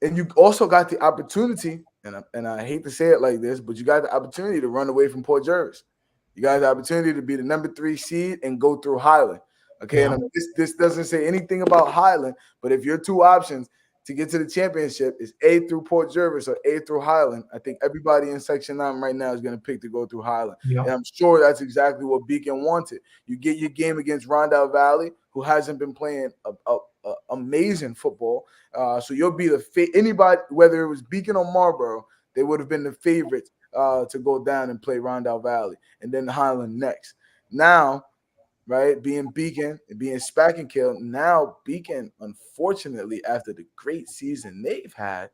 [SPEAKER 3] you also got the opportunity, and I hate to say it like this, but you got the opportunity to run away from Port Jervis. You got the opportunity to be the number 3 seed and go through Highland. Okay,
[SPEAKER 2] Yeah.
[SPEAKER 3] and this doesn't say anything about Highland, but if your 2 options to get to the championship is A through Port Jervis or A through Highland, I think everybody in Section 9 right now is going to pick to go through Highland.
[SPEAKER 2] Yeah.
[SPEAKER 3] And I'm sure that's exactly what Beacon wanted. You get your game against Rondell Valley, who hasn't been playing amazing football. So you'll be anybody, whether it was Beacon or Marlboro, they would have been the favorites to go down and play Rondell Valley, and then Highland next. Now, right, being Beacon and being Spackenkill, now Beacon, unfortunately, after the great season they've had,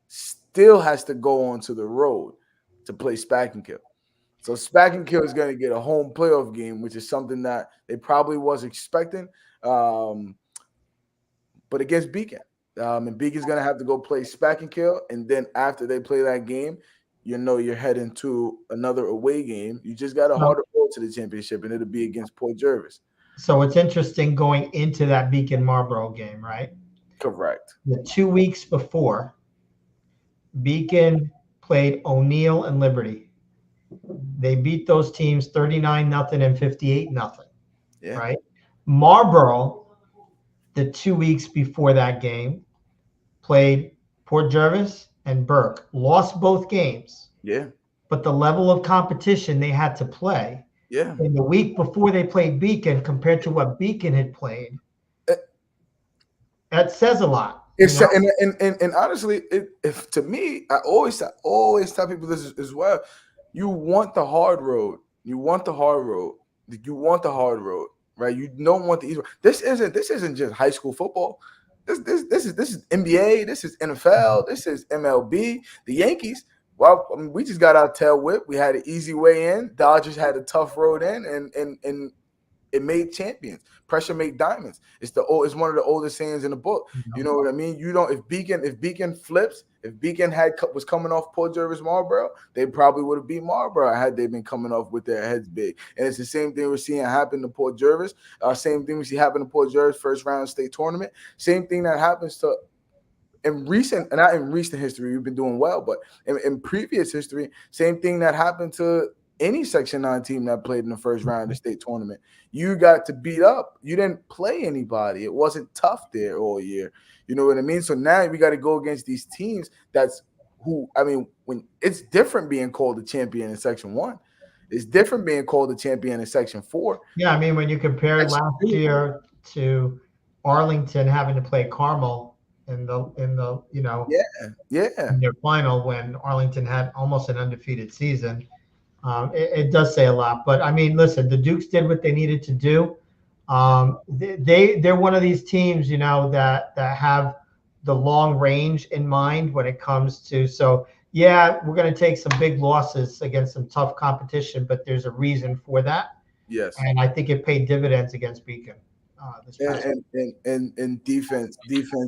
[SPEAKER 3] still has to go onto the road to play Spackenkill. So Spackenkill is going to get a home playoff game, which is something that they probably was expecting, but against Beacon. And Beacon's going to have to go play Spackenkill, and then after they play that game, you know you're heading to another away game. You just got a harder road to the championship, and it'll be against Port Jervis.
[SPEAKER 2] So it's interesting going into that Beacon Marlboro game, right?
[SPEAKER 3] Correct.
[SPEAKER 2] The 2 weeks before, Beacon played O'Neill and Liberty. They beat those teams 39-0 and 58-0.
[SPEAKER 3] Yeah.
[SPEAKER 2] Right? Marlboro, the 2 weeks before that game, played Port Jervis and Burke. Lost both games.
[SPEAKER 3] Yeah.
[SPEAKER 2] But the level of competition they had to play in the week before they played Beacon compared to what Beacon had played, that says a lot.
[SPEAKER 3] It's and honestly, if to me, I always tell people this as well. You want the hard road. You want the hard road. You want the hard road, right? You don't want the easy road. This isn't just high school football. This is NBA. This is NFL. This is MLB. The Yankees. Well, I mean, we just got our tail whipped. We had an easy way in. Dodgers had a tough road in, and it made champions. Pressure make diamonds. It's one of the oldest sayings in the book. You know what I mean? You don't. If Beacon flips, if Beacon was coming off Port Jervis Marlboro, they probably would have beat Marlboro had they been coming off with their heads big. And it's the same thing we're seeing happen to Port Jervis. Same thing we see happen to Port Jervis first round state tournament. Same thing that happens to. Not in recent history, we've been doing well, but in previous history, same thing that happened to any Section 9 team that played in the first round of the state tournament. You got to beat up. You didn't play anybody. It wasn't tough there all year. You know what I mean? So now we got to go against these teams when it's different being called a champion in Section 1. It's different being called a champion in Section 4.
[SPEAKER 2] Yeah, I mean, when you compare last year to Arlington having to play Carmel in their final when Arlington had almost an undefeated season, it does say a lot. But I mean, listen, the Dukes did what they needed to do. They're one of these teams, that have the long range in mind when it comes to. So yeah, we're going to take some big losses against some tough competition, but there's a reason for that.
[SPEAKER 3] Yes,
[SPEAKER 2] and I think it paid dividends against Beacon.
[SPEAKER 3] And defense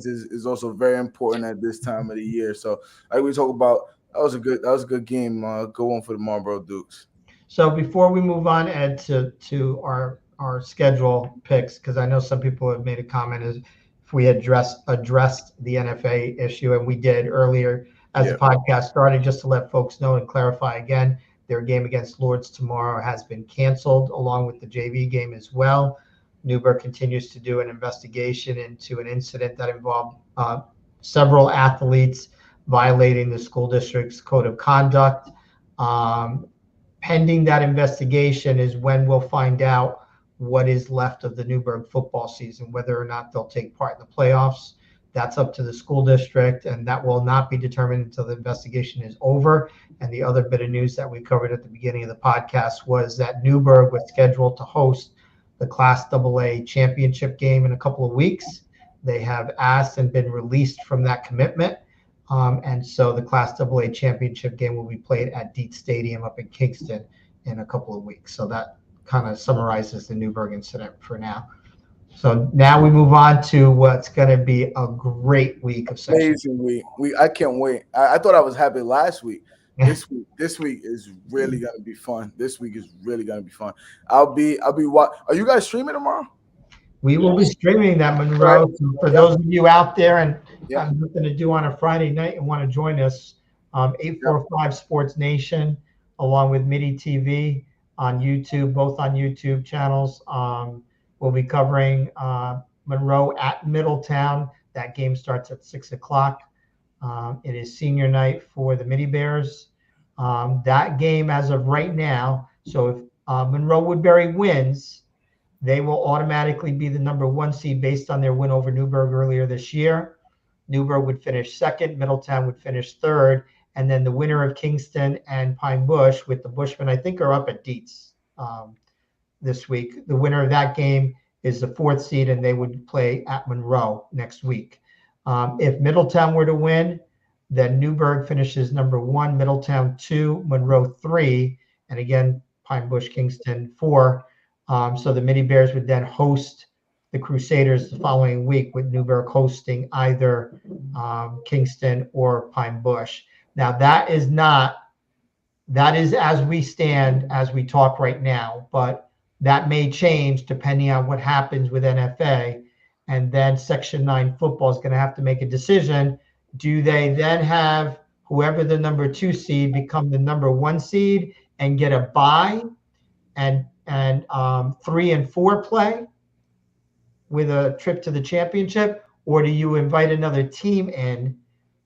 [SPEAKER 3] is also very important at this time of the year. So like we talk about, that was a good game. Go on for the Marlboro Dukes.
[SPEAKER 2] So before we move on, Ed, to our schedule picks, because I know some people have made a comment as if we had addressed the NFA issue, and we did earlier as the podcast started, just to let folks know and clarify again, their game against Lourdes tomorrow has been canceled, along with the JV game as well. Newburgh continues to do an investigation into an incident that involved several athletes violating the school district's code of conduct. Pending that investigation is when we'll find out what is left of the Newburgh football season, whether or not they'll take part in the playoffs. That's up to the school district, and that will not be determined until the investigation is over. And the other bit of news that we covered at the beginning of the podcast was that Newburgh was scheduled to host the Class AA championship game in a couple of weeks. They have asked and been released from that commitment. And so the Class AA championship game will be played at Dietz Stadium up in Kingston in a couple of weeks. So that kind of summarizes the Newburgh incident for now. So now we move on to what's going to be a great week of section.
[SPEAKER 3] Amazing week. I can't wait. I thought I was happy last week. This week is really gonna be fun. This week is really gonna be fun. I'll be. Are you guys streaming tomorrow?
[SPEAKER 2] We will be streaming that, Monroe.
[SPEAKER 3] Right.
[SPEAKER 2] So for those of you out there and
[SPEAKER 3] Yep.
[SPEAKER 2] have nothing to do on a Friday night and want to join us, 845 Sports Nation, along with MIDI TV on YouTube, both on YouTube channels. We'll be covering Monroe at Middletown. That game starts at 6 o'clock. It is senior night for the Midi Bears. That game, as of right now, so if Monroe Woodbury wins, they will automatically be the number 1 seed based on their win over Newburgh earlier this year. Newburgh would finish second, Middletown would finish third, and then the winner of Kingston and Pine Bush, with the Bushmen, I think, are up at Dietz this week. The winner of that game is the 4th seed, and they would play at Monroe next week. If Middletown were to win, then Newburgh finishes number 1, Middletown 2, Monroe 3, and again, Pine Bush, Kingston 4. So the Midi Bears would then host the Crusaders the following week, with Newburgh hosting either Kingston or Pine Bush. Now that is as we stand, as we talk right now, but that may change depending on what happens with NFA. And then Section 9 football is going to have to make a decision. Do they then have whoever the number 2 seed become the number 1 seed and get a bye and 3 and 4 play with a trip to the championship? Or do you invite another team in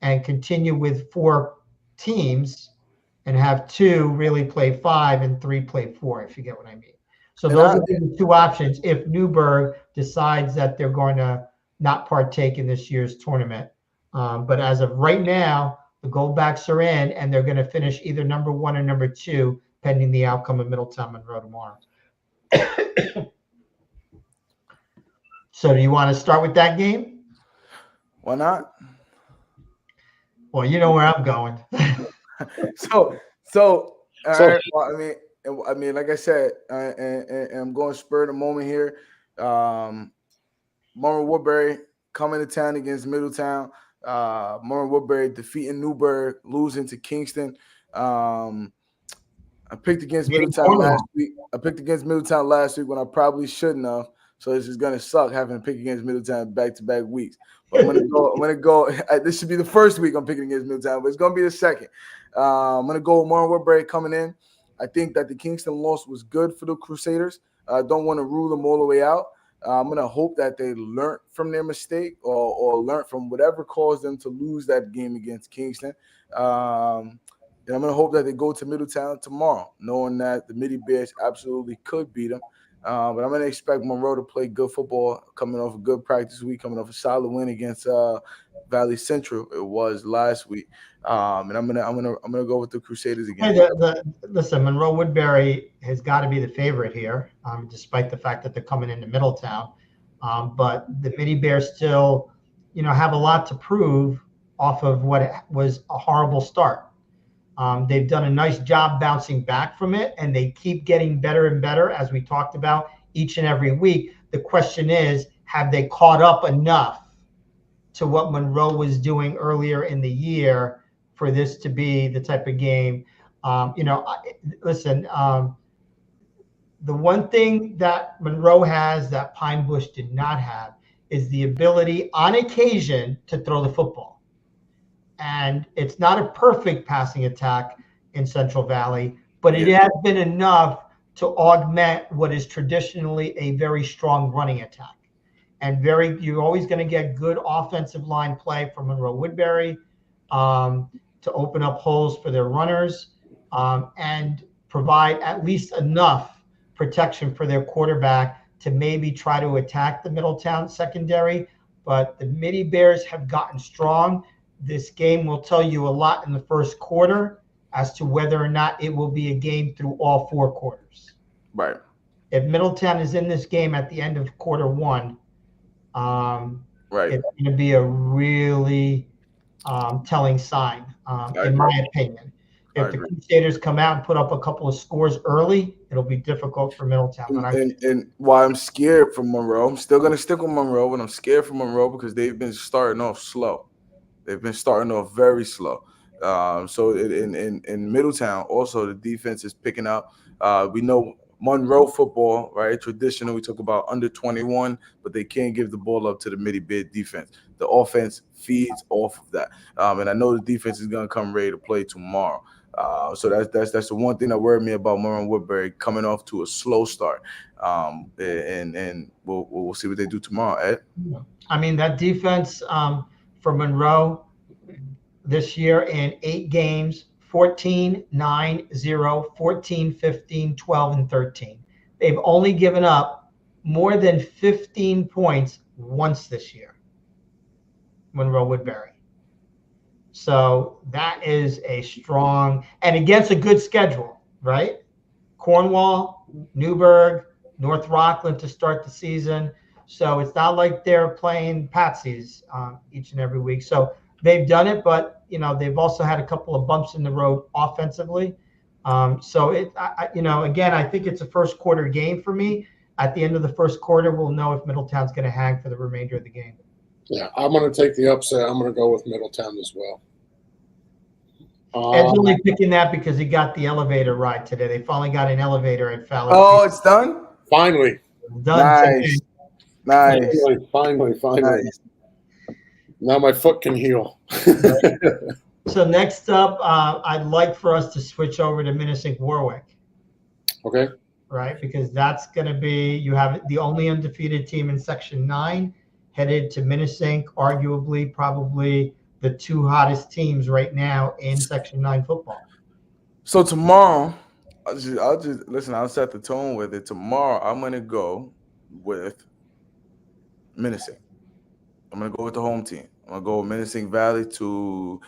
[SPEAKER 2] and continue with 4 teams and have 2 really play 5 and 3 play 4, if you get what I mean? So those are the 2 options if Newburgh decides that they're going to not partake in this year's tournament. But as of right now, the Goldbacks are in, and they're going to finish either number 1 or number 2, pending the outcome of Middletown Monroe tomorrow. So do you want to start with that game?
[SPEAKER 3] Why not?
[SPEAKER 2] Well, you know where I'm going.
[SPEAKER 3] So well, I mean, like I said, and I'm going to spur the moment here. Monroe Woodbury coming to town against Middletown. Monroe Woodbury defeating Newburgh, losing to Kingston. I picked against Middletown last week. When I probably shouldn't have. So this is gonna suck having to pick against Middletown back-to-back weeks. But I'm gonna go. This should be the first week I'm picking against Middletown, but it's gonna be the second. I'm gonna go with Monroe Woodbury coming in. I think that the Kingston loss was good for the Crusaders. I don't want to rule them all the way out. I'm going to hope that they learn from their mistake or learn from whatever caused them to lose that game against Kingston. And I'm going to hope that they go to Middletown tomorrow, knowing that the Midi Bears absolutely could beat them. But I'm going to expect Monroe to play good football, coming off a good practice week, coming off a solid win against Valley Central. It was last week. And I'm gonna go with the Crusaders again.
[SPEAKER 2] Hey, listen, Monroe Woodbury has got to be the favorite here, despite the fact that they're coming into Middletown. But the Midi Bears still, have a lot to prove off of what was a horrible start. They've done a nice job bouncing back from it, and they keep getting better and better, as we talked about each and every week. The question is, have they caught up enough to what Monroe was doing earlier in the year for this to be the type of game? Listen, the one thing that Monroe has that Pine Bush did not have is the ability on occasion to throw the football. And it's not a perfect passing attack in Central Valley, but it has been enough to augment what is traditionally a very strong running attack. And you're always going to get good offensive line play from Monroe Woodbury to open up holes for their runners and provide at least enough protection for their quarterback to maybe try to attack the Middletown secondary. But the Midi Bears have gotten strong. This game will tell you a lot in the first quarter as to whether or not it will be a game through all 4 quarters.
[SPEAKER 3] Right.
[SPEAKER 2] If Middletown is in this game at the end of quarter 1, it's going to be a really telling sign, in my opinion. if the Crusaders come out and put up a couple of scores early, it'll be difficult for Middletown. But
[SPEAKER 3] and why I'm scared from Monroe, I'm still going to stick with Monroe, but I'm scared from Monroe because they've been starting off slow. They've been starting off very slow. So in Middletown, also the defense is picking up. We know Monroe football, right? Traditional, we talk about under 21, but they can't give the ball up to the midi-bid defense. The offense feeds off of that. And I know the defense is going to come ready to play tomorrow. So that's the one thing that worried me about Monroe and Woodbury coming off to a slow start. And we'll see what they do tomorrow, Ed.
[SPEAKER 2] I mean, that defense for Monroe this year in 8 games, 14, 9, 0, 14, 15, 12, and 13. They've only given up more than 15 points once this year, Monroe Woodbury. So that is a strong, and against a good schedule, right? Cornwall, Newburgh, North Rockland to start the season. So it's not like they're playing patsies each and every week. So they've done it, but they've also had a couple of bumps in the road offensively. So again, I think it's a first quarter game for me. At the end of the first quarter, we'll know if Middletown's going to hang for the remainder of the game.
[SPEAKER 1] Yeah, I'm going to take the upset. I'm going to go with Middletown as well.
[SPEAKER 2] Ed's only picking that because he got the elevator ride today. They finally got an elevator at Fowler.
[SPEAKER 3] Oh, it's done?
[SPEAKER 1] Finally.
[SPEAKER 2] Done.
[SPEAKER 3] Nice.
[SPEAKER 1] Finally.
[SPEAKER 3] Nice.
[SPEAKER 1] Now my foot can heal.
[SPEAKER 2] So next up, I'd like for us to switch over to Minisink Warwick.
[SPEAKER 1] Okay.
[SPEAKER 2] Right, because that's going to be, you have the only undefeated team in Section 9 headed to Minisink, arguably probably the 2 hottest teams right now in Section 9 football.
[SPEAKER 3] So tomorrow, I'll set the tone with it. Tomorrow, I'm going to go with Minisink. I'm going to go with the home team. I'm going to go with Minisink Valley to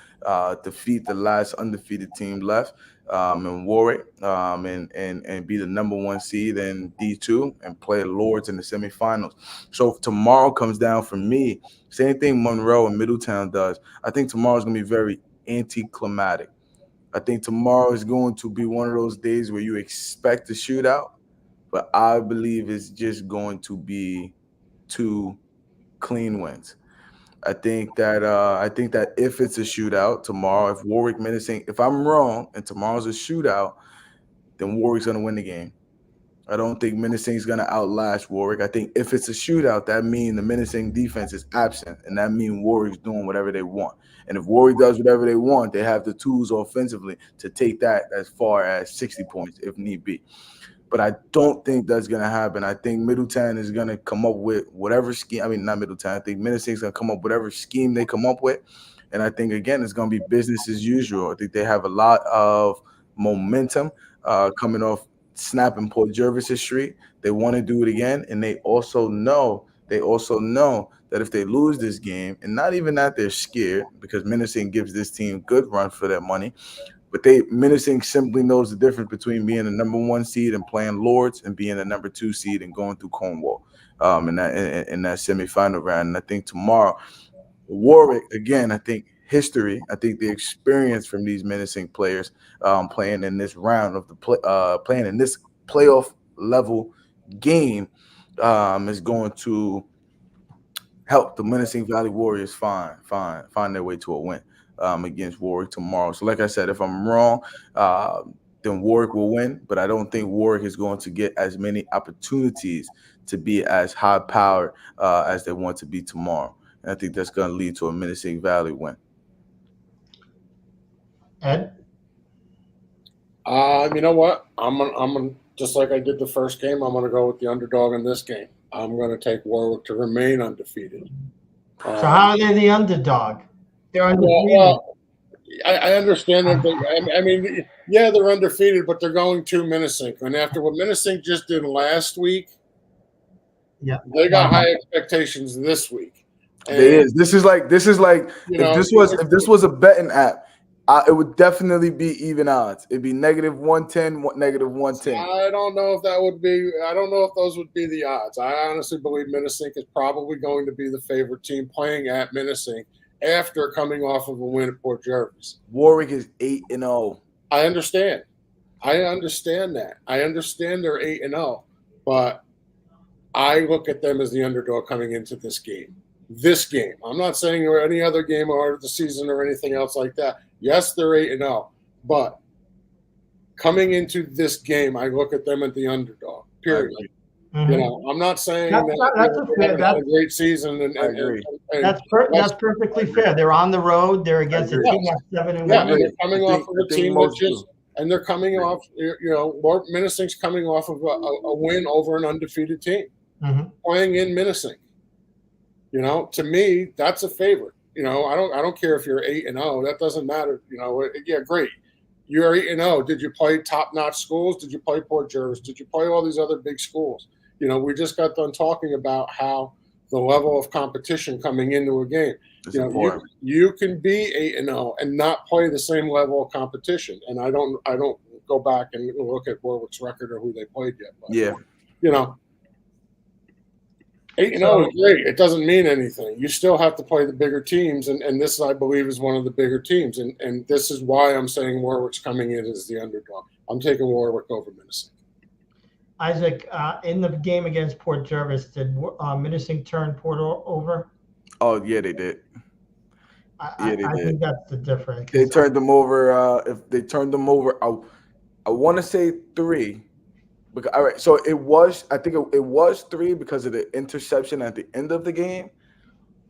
[SPEAKER 3] defeat the last undefeated team left in Warwick and be the number 1 seed in D2 and play Lords in the semifinals. So if tomorrow comes down for me, same thing Monroe and Middletown does. I think tomorrow's going to be very anticlimactic. I think tomorrow is going to be one of those days where you expect a shootout, but I believe it's just going to be 2 clean wins. I think that if it's a shootout tomorrow, if Warwick Minisink, if I'm wrong and tomorrow's a shootout, then Warwick's going to win the game. I don't think Minisink's going to outlast Warwick. I think if it's a shootout, that means the Minisink defense is absent, and that means Warwick's doing whatever they want. And if Warwick does whatever they want, they have the tools offensively to take that as far as 60 points if need be. But I don't think that's going to happen. I think Middletown is going to come up with whatever scheme. I mean, not Middletown. I think Minisink's going to come up with whatever scheme they come up with. And I think, again, it's going to be business as usual. I think they have a lot of momentum coming off snapping Port Jervis' streak. They want to do it again. And they also know that if they lose this game, and not even that they're scared because Minisink gives this team good run for their money, but Minisink simply knows the difference between being the number 1 seed and playing Lords and being the number 2 seed and going through Cornwall in that semifinal round. And I think tomorrow, Warwick, again, I think history, I think the experience from these Minisink players playing in this round of playing in this playoff level game is going to help the Minisink Valley Warriors find their way to a win against Warwick tomorrow. So like I said, if I'm wrong, then Warwick will win, but I don't think Warwick is going to get as many opportunities to be as high powered as they want to be tomorrow. And I think that's going to lead to a Minisink Valley win.
[SPEAKER 2] Ed?
[SPEAKER 1] You know what? I'm gonna just like I did the first game, I'm going to go with the underdog in this game. I'm going to take Warwick to remain undefeated.
[SPEAKER 2] So how are they the underdog? They're undefeated.
[SPEAKER 1] Well, I understand that. I mean, yeah, they're undefeated, but they're going to Minisink. And after what Minisink just did last week,
[SPEAKER 2] yeah,
[SPEAKER 1] they got high expectations this week. And,
[SPEAKER 3] This is like if this was a betting app, it would definitely be even odds. It'd be -110, -110.
[SPEAKER 1] I don't know if that would be. I don't know if those would be the odds. I honestly believe Minisink is probably going to be the favorite team playing at Minisink after coming off of a win at Port Jervis.
[SPEAKER 3] Warwick is 8-0.
[SPEAKER 1] I understand. I understand that. I understand they're 8-0, but I look at them as the underdog coming into this game. This game. I'm not saying or any other game or the season or anything else like that. Yes, they're 8-0, but coming into this game, I look at them as the underdog. Period.
[SPEAKER 2] Mm-hmm.
[SPEAKER 1] You know, I'm not saying
[SPEAKER 2] that's
[SPEAKER 1] they're having a great season.
[SPEAKER 3] I agree.
[SPEAKER 2] That's perfectly fair. They're on the road. They're against a team that's 7-1.
[SPEAKER 1] Yeah, and they're coming off of a team that just, and they're coming off. You know, Minisink's coming off of a win over an undefeated team, playing in Minisink. You know, to me, that's a favorite. You know, I don't care if you're 8-0. That doesn't matter. You know, yeah, great. You're 8-0. Did you play top-notch schools? Did you play Port Jervis? Did you play all these other big schools? You know, we just got done talking about how the level of competition coming into a game.
[SPEAKER 3] It's
[SPEAKER 1] you know, you can be 8-0 and not play the same level of competition. And I don't go back and look at Warwick's record or who they played yet. But, you know, 8-0 is great. It doesn't mean anything. You still have to play the bigger teams, and this, I believe, is one of the bigger teams. And this is why I'm saying Warwick's coming in as the underdog. I'm taking Warwick over Minisink.
[SPEAKER 2] Isaac, in the game against Port Jervis, did Minisink turn Port over?
[SPEAKER 3] Oh, yeah, they did.
[SPEAKER 2] I think that's the difference.
[SPEAKER 3] They turned them over. If they turned them over, I want to say 3. Because, all right, so it was. I think it was 3 because of the interception at the end of the game,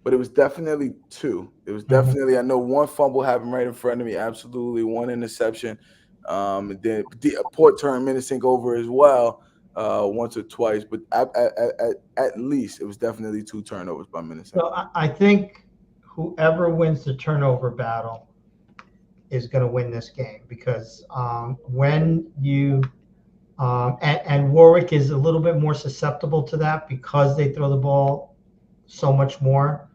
[SPEAKER 3] but it was definitely 2. It was definitely. I know one fumble happened right in front of me. Absolutely, one interception. And then Port turned Minisink over as well. Once or twice, but at least it was definitely 2 turnovers by Minisink.
[SPEAKER 2] So I think whoever wins the turnover battle is going to win this game because when you and Warwick is a little bit more susceptible to that because they throw the ball so much more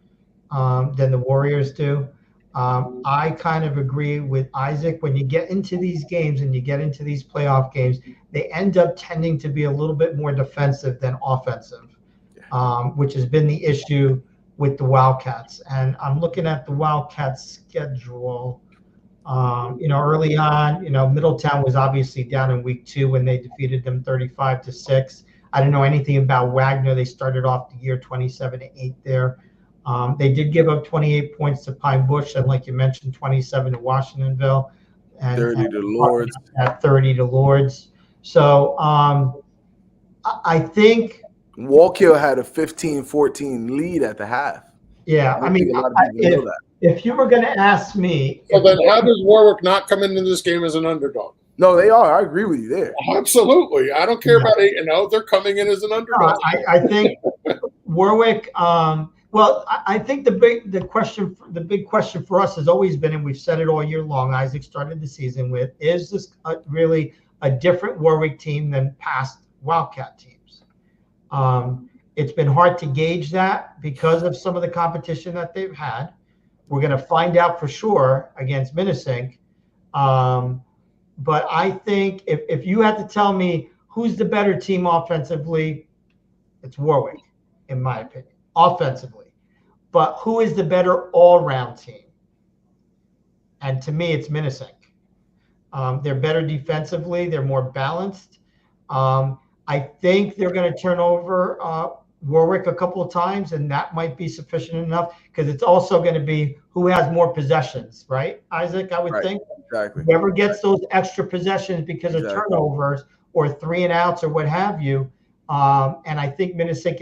[SPEAKER 2] than the Warriors do. I kind of agree with Isaac. When you get into these games and you get into these playoff games, they end up tending to be a little bit more defensive than offensive, which has been the issue with the Wildcats. And I'm looking at the Wildcats schedule. You know, early on, you know, Middletown was obviously down in week 2 when they defeated them 35-6. I didn't know anything about Wagner. They started off the year 27-8 there. They did give up 28 points to Pine Bush, and like you mentioned, 27 to Washingtonville, and
[SPEAKER 3] 30 to Lords.
[SPEAKER 2] At 30 to Lords. So I think
[SPEAKER 3] Wallkill had a 15-14 lead at the half.
[SPEAKER 2] Yeah, I mean, if you were going to ask me,
[SPEAKER 1] so then how does Warwick not come into this game as an underdog?
[SPEAKER 3] No, they are. I agree with you there.
[SPEAKER 1] Absolutely. I don't care about 8-0. They're coming in as an underdog.
[SPEAKER 2] I think Warwick. Well, I think the big question for us has always been, and we've said it all year long. Isaac started the season with: is this really a different Warwick team than past Wildcat teams? It's been hard to gauge that because of some of the competition that they've had. We're going to find out for sure against Minisink. But I think if you had to tell me who's the better team offensively, it's Warwick, in my opinion, offensively. But who is the better all-round team? And to me, it's Minisink. They're better defensively. They're more balanced. I think they're going to turn over Warwick a couple of times, and that might be sufficient enough because it's also going to be who has more possessions, right, Isaac? I would think.
[SPEAKER 3] Exactly.
[SPEAKER 2] Whoever gets those extra possessions because of turnovers or 3 and outs or what have you. And I think Minisink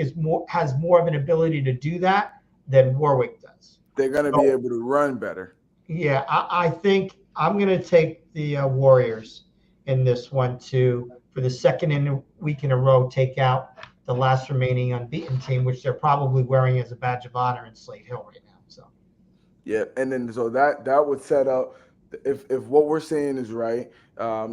[SPEAKER 2] has more of an ability to do that than Warwick does.
[SPEAKER 3] They're going to be able to run better.
[SPEAKER 2] Yeah, I think I'm going to take the Warriors in this one too. For the second week in a row, take out the last remaining unbeaten team, which they're probably wearing as a badge of honor in Slate Hill right now. So,
[SPEAKER 3] yeah, and then so that would set up if what we're saying is right.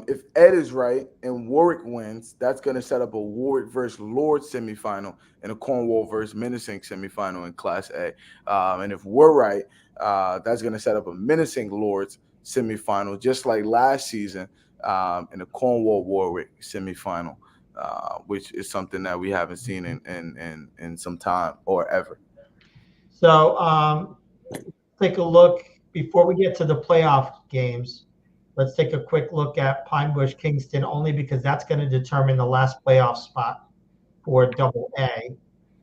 [SPEAKER 3] If Ed is right and Warwick wins, that's going to set up a Warwick versus Lords semifinal and a Cornwall versus Minisink semifinal in Class A. And if we're right, that's going to set up a Minisink Lords semifinal, just like last season. In a Cornwall Warwick semifinal, which is something that we haven't seen in some time or ever.
[SPEAKER 2] So take a look before we get to the playoff games. let's take a quick look at Pine Bush Kingston, only because that's going to determine the last playoff spot for Double A.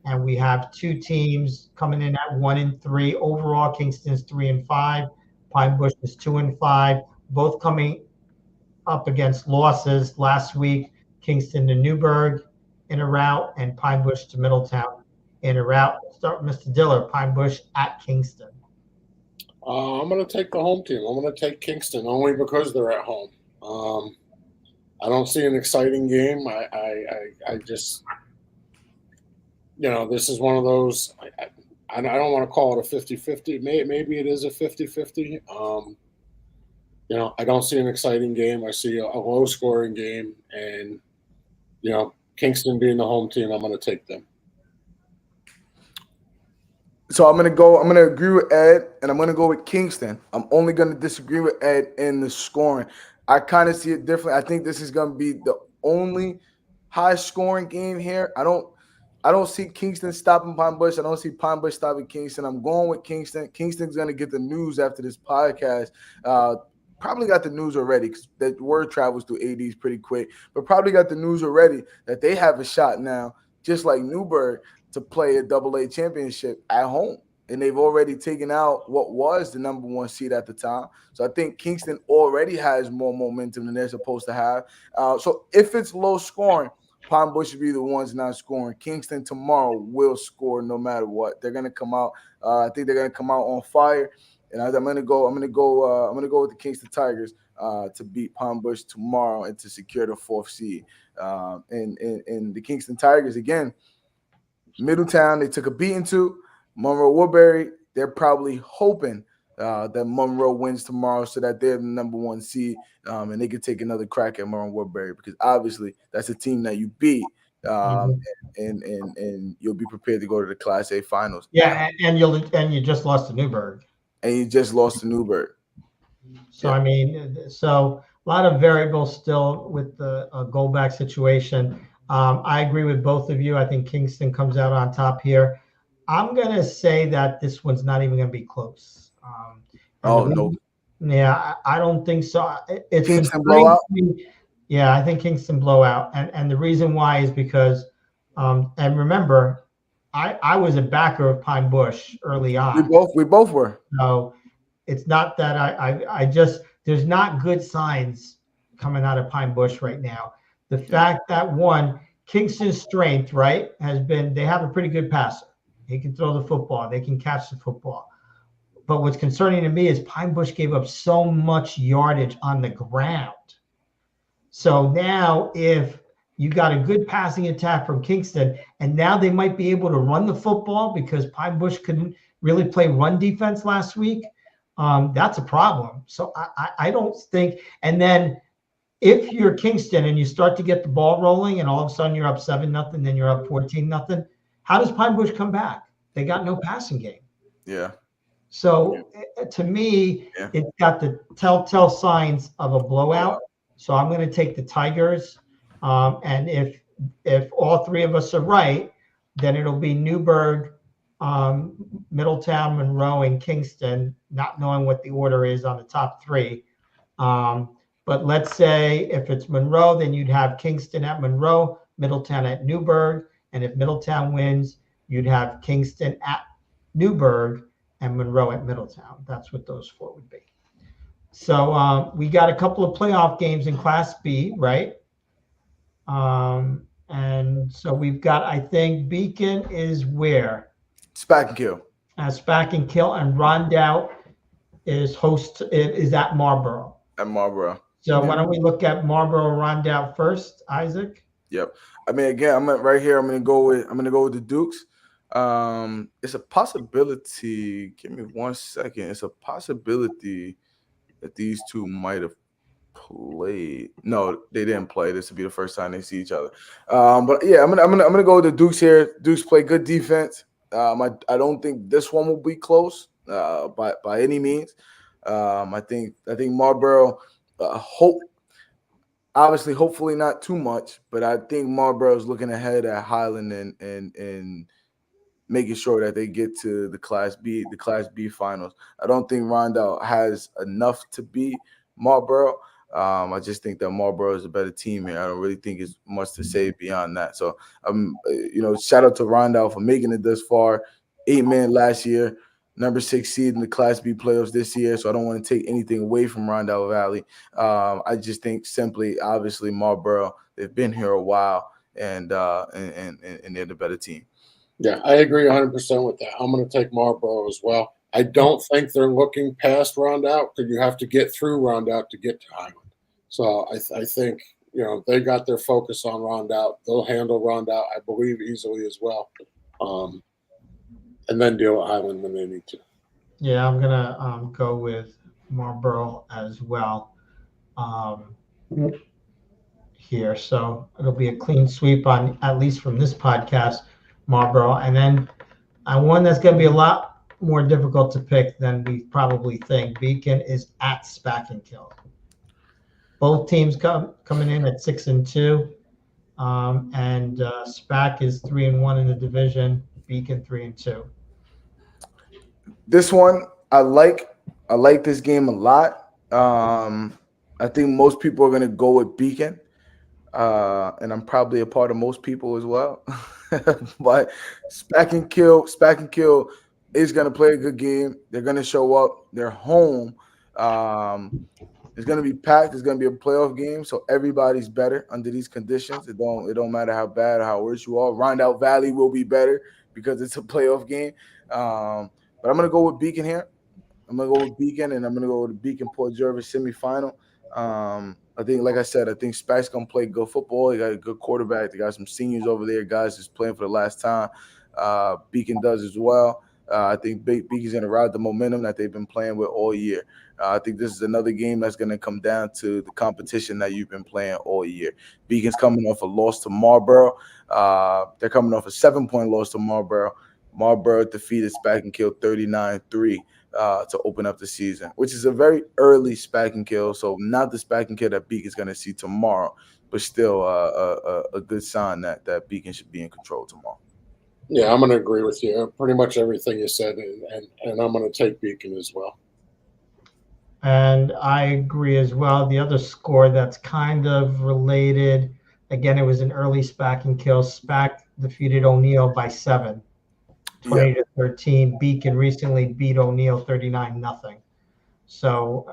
[SPEAKER 2] And we have two teams coming in at 1-3. Overall, Kingston's 3-5. Pine Bush is 2-5. Both coming up against losses last week. Kingston to Newburgh in a rout, and Pine Bush to Middletown in a rout. Start with Mr. Diller. Pine Bush at Kingston.
[SPEAKER 1] I'm going to take the home team. I'm going to take Kingston only because they're at home. I don't see an exciting game. I just, this is one of those. I don't want to call it a 50-50. Maybe it is a 50-50. I don't see an exciting game. I see a low-scoring game, and Kingston being the home team, I'm going to take them.
[SPEAKER 3] So I'm gonna agree with Ed, and I'm gonna go with Kingston. I'm only gonna disagree with Ed in the scoring. I kind of see it differently. I think this is gonna be the only high-scoring game here. I don't see Kingston stopping Pine Bush. I don't see Pine Bush stopping Kingston. I'm going with Kingston. Kingston's gonna get the news after this podcast. Probably got the news already because the word travels through ADs pretty quick, but probably got the news already that they have a shot now, just like Newburgh, to play a AA championship at home. And they've already taken out what was the number 1 seed at the time. So I think Kingston already has more momentum than they're supposed to have. So if it's low scoring, Pine Bush should be the ones not scoring. Kingston tomorrow will score no matter what. They're gonna come out. I think they're gonna come out on fire. And I'm gonna go with the Kingston Tigers to beat Pine Bush tomorrow and to secure the 4th seed. And the Kingston Tigers again. Middletown, they took a beating to. Monroe Woodbury, they're probably hoping that Monroe wins tomorrow so that they're the number 1 seed and they could take another crack at Monroe Woodbury, because obviously that's a team that you beat and you'll be prepared to go to the Class A finals.
[SPEAKER 2] Yeah, and you just lost to Newburgh.
[SPEAKER 3] And you just lost to Newburgh.
[SPEAKER 2] So, yeah. So a lot of variables still with the goal back situation. I agree with both of you. I think Kingston comes out on top here. I'm going to say that this one's not even going to be close.
[SPEAKER 3] No.
[SPEAKER 2] Yeah, I don't think so. It's
[SPEAKER 3] Kingston blowout?
[SPEAKER 2] Yeah, I think Kingston blowout. And the reason why is because, and remember, I was a backer of Pine Bush early on.
[SPEAKER 3] We both were.
[SPEAKER 2] So it's not that I just, there's not good signs coming out of Pine Bush right now. The fact that Kingston's strength, right, has been they have a pretty good passer. He can throw the football. They can catch the football. But what's concerning to me is Pine Bush gave up so much yardage on the ground. So now if you got a good passing attack from Kingston, and now they might be able to run the football because Pine Bush couldn't really play run defense last week, that's a problem. So I don't think – and then – if you're Kingston and you start to get the ball rolling and all of a sudden you're up 7-0, then you're up 14-0, how does Pine Bush come back? They got no passing game.
[SPEAKER 3] Yeah.
[SPEAKER 2] So to me, it's got the telltale signs of a blowout. So I'm going to take the Tigers. And if all three of us are right, then it'll be Newburgh, Middletown, Monroe, and Kingston, not knowing what the order is on the top 3. But let's say if it's Monroe, then you'd have Kingston at Monroe, Middletown at Newburgh. And if Middletown wins, you'd have Kingston at Newburgh and Monroe at Middletown. That's what those 4 would be. So we got a couple of playoff games in Class B, right? And so we've got, I think, Beacon is where?
[SPEAKER 3] Spack and Kill.
[SPEAKER 2] Spack and Kill, and Rondout is at Marlboro.
[SPEAKER 3] At Marlboro.
[SPEAKER 2] So why don't we look at Marlboro Rondout first, Isaac?
[SPEAKER 3] Yep. I mean, again, I'm right here. I'm gonna go with the Dukes. It's a possibility. Give me 1 second. It's a possibility that these two might have played. No, they didn't play. This would be the first time they see each other. But yeah, I'm gonna go with the Dukes here. Dukes play good defense. I don't think this one will be close by any means. I think Marlboro hopefully not too much, but I think Marlboro is looking ahead at Highland and making sure that they get to the Class B finals. I don't think Rondout has enough to beat Marlboro. I just think that Marlboro is a better team here. I don't really think it's much to say beyond that. So, shout out to Rondell for making it this far. 8-man last year, number 6 seed in the Class B playoffs this year. So I don't want to take anything away from Rondell Valley. I just think simply, obviously, Marlboro, they've been here a while, and they're the better team.
[SPEAKER 1] Yeah, I agree 100% with that. I'm going to take Marlboro as well. I don't think they're looking past Rondout because you have to get through Rondout to get to Highland. So I think, they got their focus on Rondout. They'll handle Rondout, I believe, easily as well. And then deal with Highland when they need to.
[SPEAKER 2] Yeah, I'm going to go with Marlboro as well here. So it'll be a clean sweep on, at least from this podcast, Marlboro. And then one that's going to be a lot more difficult to pick than we probably think. Beacon is at Spack-and-Kill. Both teams coming in at 6-2, and Spack is 3-1 in the division. Beacon 3-2.
[SPEAKER 3] This one I like this game a lot. I think most people are gonna go with Beacon, and I'm probably a part of most people as well. But Spack-and-Kill is going to play a good game. They're going to show up. They're home. It's going to be packed. It's going to be a playoff game, so everybody's better under these conditions. It don't matter how bad or how worse you are. Rondout Valley will be better because it's a playoff game. But I'm going to go with Beacon here. I'm going to go with Beacon, and I'm going to go with the Beacon-Port Jervis semifinal. I think, like I said, I think Spack's going to play good football. They got a good quarterback. They got some seniors over there, guys who's playing for the last time. Beacon does as well. I think Beacon's going to ride the momentum that they've been playing with all year. I think this is another game that's going to come down to the competition that you've been playing all year. Beacon's coming off a loss to Marlboro. They're coming off a 7-point loss to Marlboro. Marlboro defeated Spack-and-Kill 39-3 to open up the season, which is a very early Spack-and-Kill. So not the Spack-and-Kill that Beacon's going to see tomorrow, but still a good sign that Beacon should be in control tomorrow.
[SPEAKER 1] Yeah, I'm going to agree with you. Pretty much everything you said, and I'm going to take Beacon as well.
[SPEAKER 2] And I agree as well. The other score that's kind of related, again, it was an early Spack-and-Kill. Spack defeated O'Neill by 7, 20-13. Beacon recently beat O'Neill 39-0. So,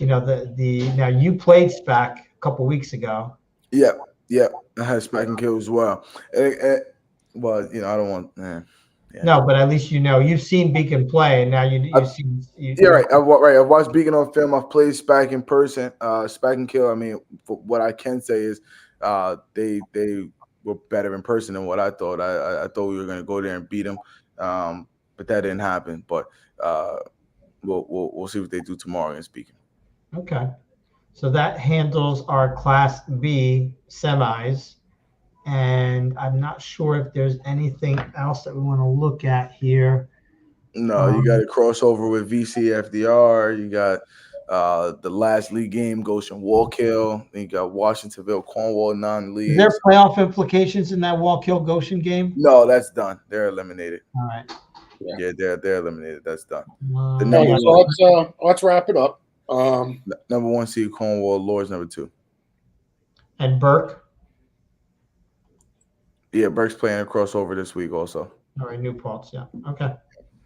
[SPEAKER 2] now you played Spack a couple weeks ago.
[SPEAKER 3] Yeah, I had Spack-and-Kill as well. Well, I don't want. Yeah.
[SPEAKER 2] No, but at least you've seen Beacon play, and now you've seen.
[SPEAKER 3] Right. I've watched Beacon on film. I've played Spack in person. Spack-and-Kill. I mean, what I can say is, they were better in person than what I thought. I thought we were going to go there and beat them, but that didn't happen. But we'll see what they do tomorrow against Beacon.
[SPEAKER 2] Okay, so that handles our Class B semis. And I'm not sure if there's anything else that we want to look at here.
[SPEAKER 3] No, you got a crossover with VCFDR. You got the last league game, Goshen Wallkill. Then you got Washingtonville Cornwall non-league.
[SPEAKER 2] Is there playoff implications in that Wallkill Goshen game?
[SPEAKER 3] No, that's done. They're eliminated.
[SPEAKER 2] All right.
[SPEAKER 3] Yeah, they're eliminated. That's done.
[SPEAKER 1] Let's wrap it up.
[SPEAKER 3] Number 1 seed Cornwall, Lords number 2.
[SPEAKER 2] And Burke?
[SPEAKER 3] Yeah, Burke's playing a crossover this week also.
[SPEAKER 2] All right, New Paltz, yeah. Okay.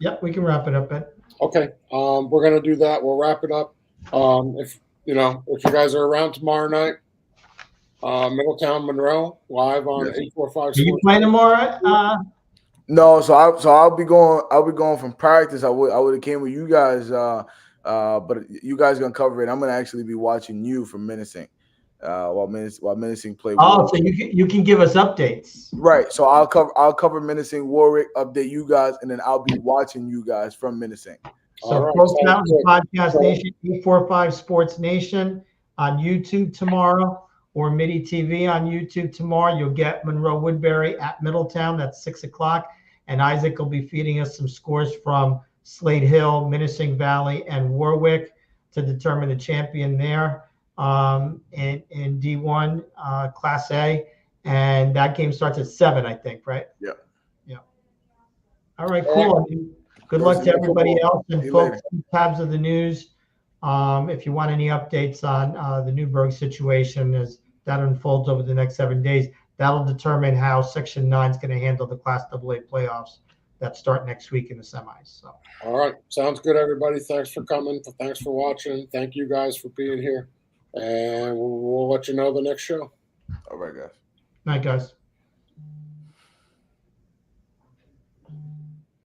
[SPEAKER 2] Yep, we can wrap it up, Ed.
[SPEAKER 1] Okay. We're gonna do that. We'll wrap it up. If you guys are around tomorrow night, Middletown, Monroe, live on 845.
[SPEAKER 2] Are you playing tomorrow?
[SPEAKER 3] No, so I'll be going from practice. I would have came with you guys, but you guys gonna cover it. I'm gonna actually be watching you from Minisink. While Minisink play.
[SPEAKER 2] Oh, so you can give us updates.
[SPEAKER 3] Right. So I'll cover Minisink Warwick, update you guys, and then I'll be watching you guys from Minisink.
[SPEAKER 2] So folks out in Podcast Nation, 845 Sports Nation on YouTube tomorrow, or MIDI TV on YouTube tomorrow. You'll get Monroe Woodbury at Middletown. That's 6:00, and Isaac will be feeding us some scores from Slade Hill, Minisink Valley, and Warwick to determine the champion there. In D1 Class A, and that game starts at 7, I think, right?
[SPEAKER 3] Yeah.
[SPEAKER 2] All right, cool. Good luck to everybody else, and folks, keep tabs of the news. If you want any updates on the Newburgh situation as that unfolds over the next 7 days, that'll determine how Section 9 is going to handle the Class AA playoffs that start next week in the semis. So,
[SPEAKER 1] All right. Sounds good, everybody. Thanks for coming. Thanks for watching. Thank you guys for being here. And we'll let you know the next show.
[SPEAKER 3] All right, guys.
[SPEAKER 2] night, guys.